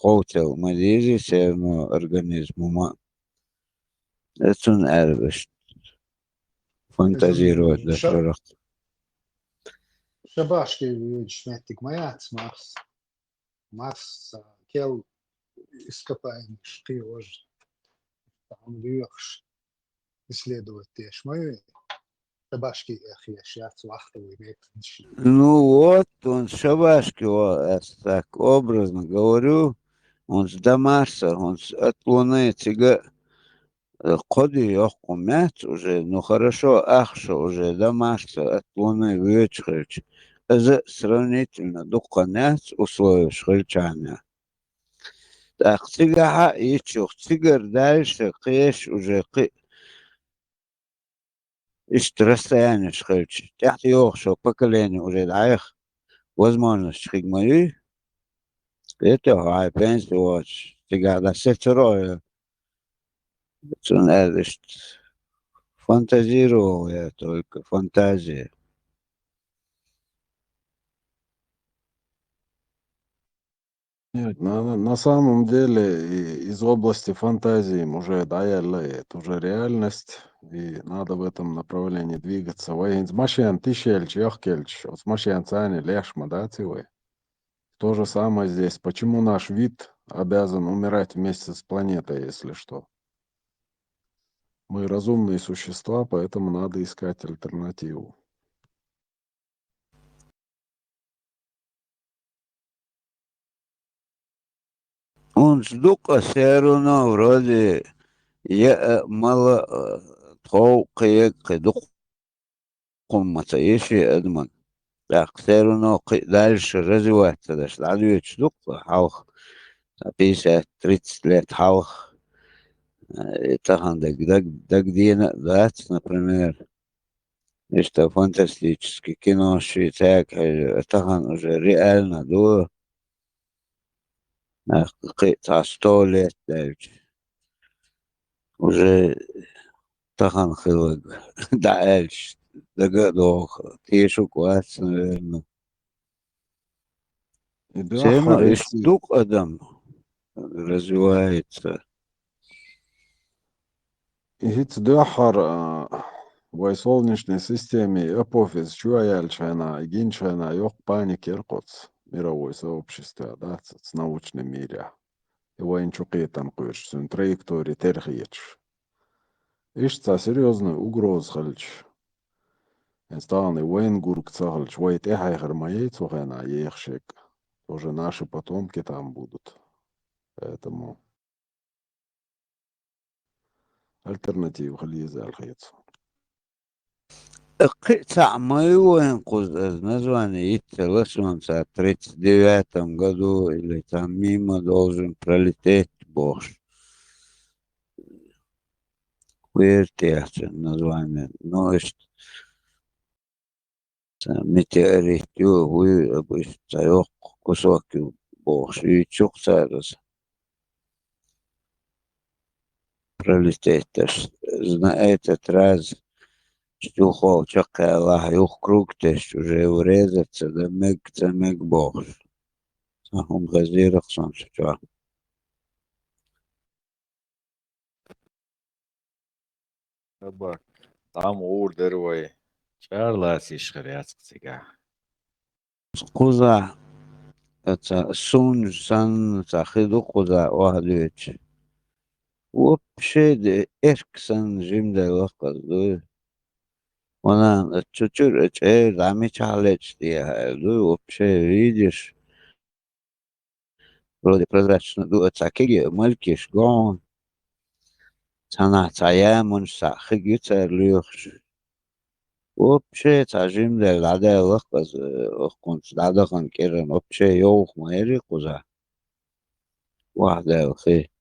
хотел мадизи северного организма это он эрвиш фантазировать даже. Шабашки шметик маяц Марс кел ископаемый ты уже там вверх исследовать те шмы шабашки их яшят вахтовый метод. Ну вот он шабашки, вот, так образно говорю, он с до Марса, он от Луны тяга коды ёхкумят уже, ну хорошо, ахша уже до Марса от Луны выехать. Это сравнительно дуканят условия шхальчания. Так, тяга ичух, тигр дальше, кеш уже ищет расстояние шхальч. Тяхт ёхшо поколение уже даях возможность хигмари. Это хай пенсию вот. Тяга да сетероя. Он это Фантазировал я только, фантазия. Нет, на самом деле из области фантазии уже это уже реальность, и надо в этом направлении двигаться. Вы из машин тысячельч, ёхкельч, с машин цани лешма, да, цивы? То же самое здесь. Почему наш вид обязан умирать вместе с планетой, если что? Мы разумные существа, поэтому надо искать альтернативу. Он штука все равно вроде я мало толкая кидук комната, если адман. Так, все равно дальше развиваться, даже следует штука, хаух, 50-30 лет хаух, это дагдина, да, например, что фантастический кино, так, это уже реально, да, какие-то 100 лет дальше. Уже тахан хилыг дальше, догадох, тишу квац, наверное. И Все равно и Харитси, штук адам развивается. и Хицдехар в солнечной системе апофиз чуяльчана, гинчана, йох паники иркутс мировое сообщество, да, с научным мире. Его инчукитам курс, траектории терхич. Ишца серьезную угрозу хальч. Станы Уэйнгург цахальч, Уэйт эхайхер моей цухена ехшек. Тоже наши потомки там будут. Поэтому альтернатива хализа алхейц. Қица моего инкуз, название Италасун, в 39 году или там мимо должен пролететь Бог. Верьте, название. Но метеорит, вы обычно кусок Бог. И чукцарас пролететь. На этот раз Стюхол чакала, юх круг теж уже урезаться, да мег Бог. Он газирах сам что. Табак. Там урдервай. Чарлас ишхаряцкцига. Куза, это сун сан цахиду куза вахдуч. Вообще эрксан жимда лохказду. Она чуть-чуть замечалечь ду вообще видишь. Вроде прозрачно ду цакиги малькиш гон. Цана цаямун сахигюцер люхш. Вообще цажим де лада лохказ охкунц лада хан керен вообще йох маери куза. Вахда хи.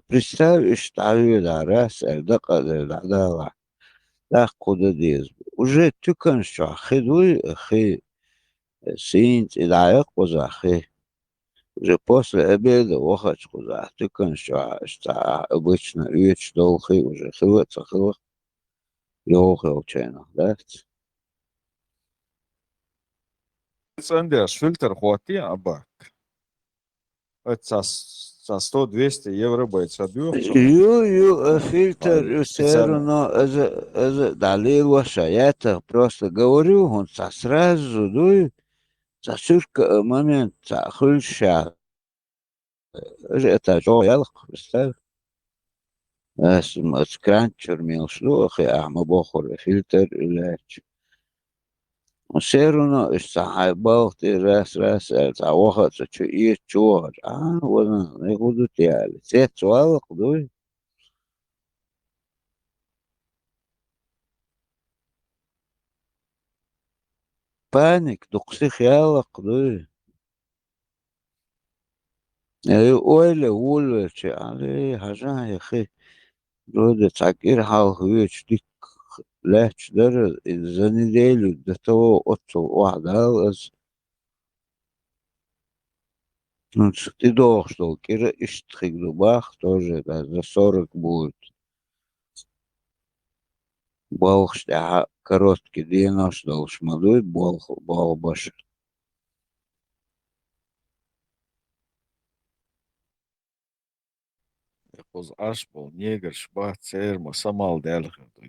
Представь, что да раз да кадр лада. Да куда диз. Уже тюкан что хидуй хи синт и да куза хи. Уже после обеда вахач куза. Тюкан что обычно веч долхи уже хиваться хива. Йох елчена, да? Андеш, фильтр хвати абак. Это за 100-200 евро будет садюхсом. Фильтр все Специально. равно далил ваша. Я это просто говорю, он сразу, ну, за сушка момент, за хульша. Это что, я представь. Скранчер мил шлох, я бохор фильтр или все равно, что хайбал ты раз, это охот, что и чего. Вот, не буду тяли. Все цвалок, дуй. Паник, дуксих ялак, дуй. Öyle ulveçi ali hajan yahi rode takir hal hüveç dik lehçler zani değil de to otto wahda az ты дошел кира иштхиг дубах тоже да за 40 будет بالخش ده كروتكي ديناش دولش مدوي بالبش Qo'z ash bol, neger shbat ser ma samal del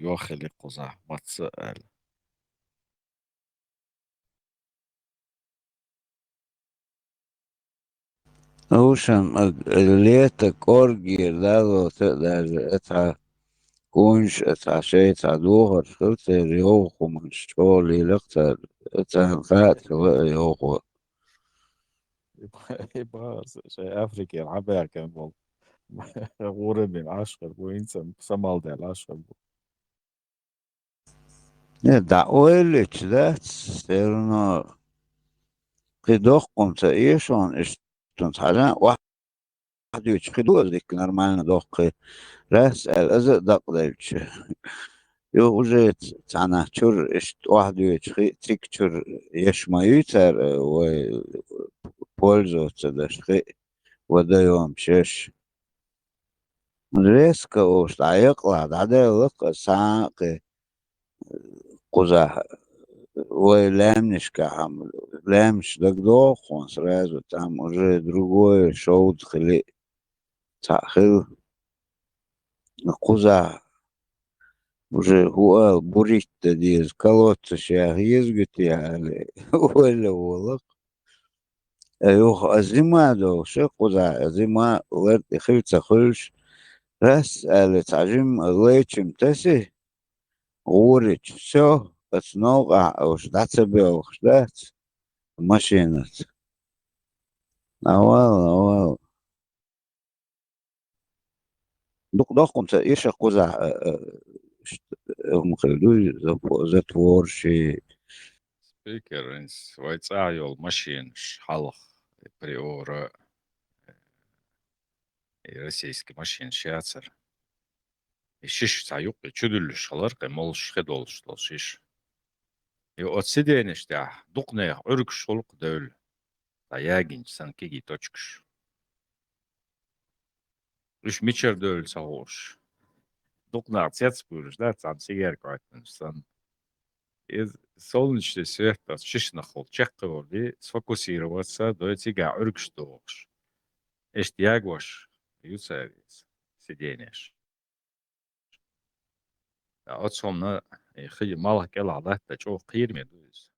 yoxeli qo'za matsa el. اوشن ليتا كورجي دالو تقدر اتها كونش اتها شي اتها دوغر خلت ريوخو من شولي لقتا اتها فات يوخو يبقى شيء افريقي العبها كان بول. غورة من عشر وينسى samal del عشر بول. دا اويلش ذات سيرنا قدوخ قمت ايشون اشتون حاجة واحد يتخدو ذيك نورمالنا دوخ راس الازق دق دايتش يو جيت تانا تشور اشت واحد يتخي تيك تشور يشما يتر و بولزو تدشخي ودا يوم شش ريسكا وش عيقلا دعدا لق ساقي قزح ولامنش كحمل لامش دقدو خونس رازو там уже другое шоу тхли تاخل قزح уже هو بريت ديز كالوت شيخ يزقت يعني ولا والله ايوه ازيما دو شو قزح ازيما ورد خلت خلش راس تعجم ليتشم تسي غورج все снова уж да тебе уж да машина اوال دوق كنت ايش قزح هم خلدوي زتور شي Speaker ins vajadzājol mašīnas halach priora российский машин шиацер. И шиш цаюк чудулш халар кемолш хедолш тол шиш. И от сиденеш да дукне урк шулк дөл. Таягин санкиги точкш. Уж мичер дөл сагош. Дукна цец пурш да цан сигер кайтен сан. Из солнечный свет от шиш нахол чекковали сфокусироваться до этига урк штолш. Эштиагош юцерис сиденеш. От somna خي مالك يلا عضات تشوف قير ميدوز